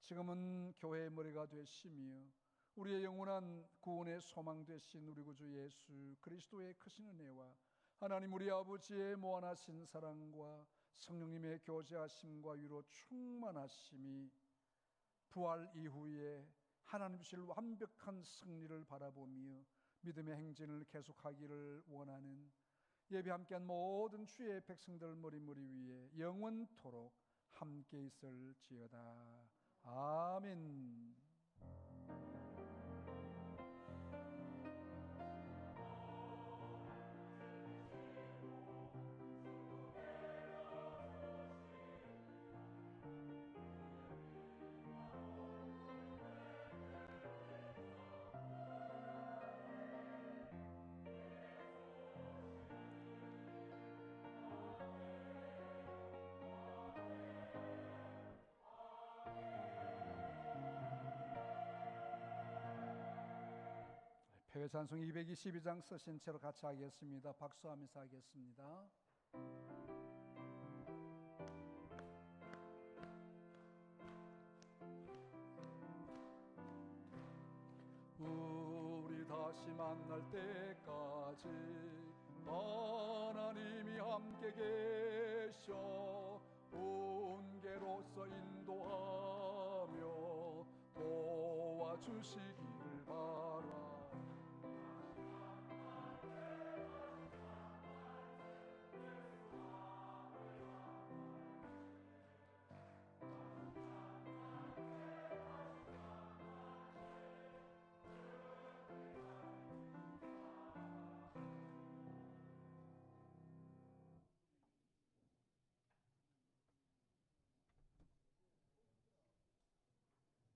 지금은 교회의 머리가 되시며 우리의 영원한 구원의 소망 되신 우리 구주 예수 그리스도의 크신 은혜와 하나님 우리 아버지의 무한하신 사랑과 성령님의 교제하심과 위로 충만하심이 부활 이후에 하나님 주실 완벽한 승리를 바라보며 믿음의 행진을 계속하기를 원하는 예배 함께한 모든 주의 백성들 머리 위에 영원토록 함께 있을지어다. 아멘. 패회 찬송 222장 쓰신 채로 같이 하겠습니다. 박수하면서 하겠습니다. 우리 다시 만날 때까지 하나님이 함께 계셔 온계로서 인도하며 도와주시기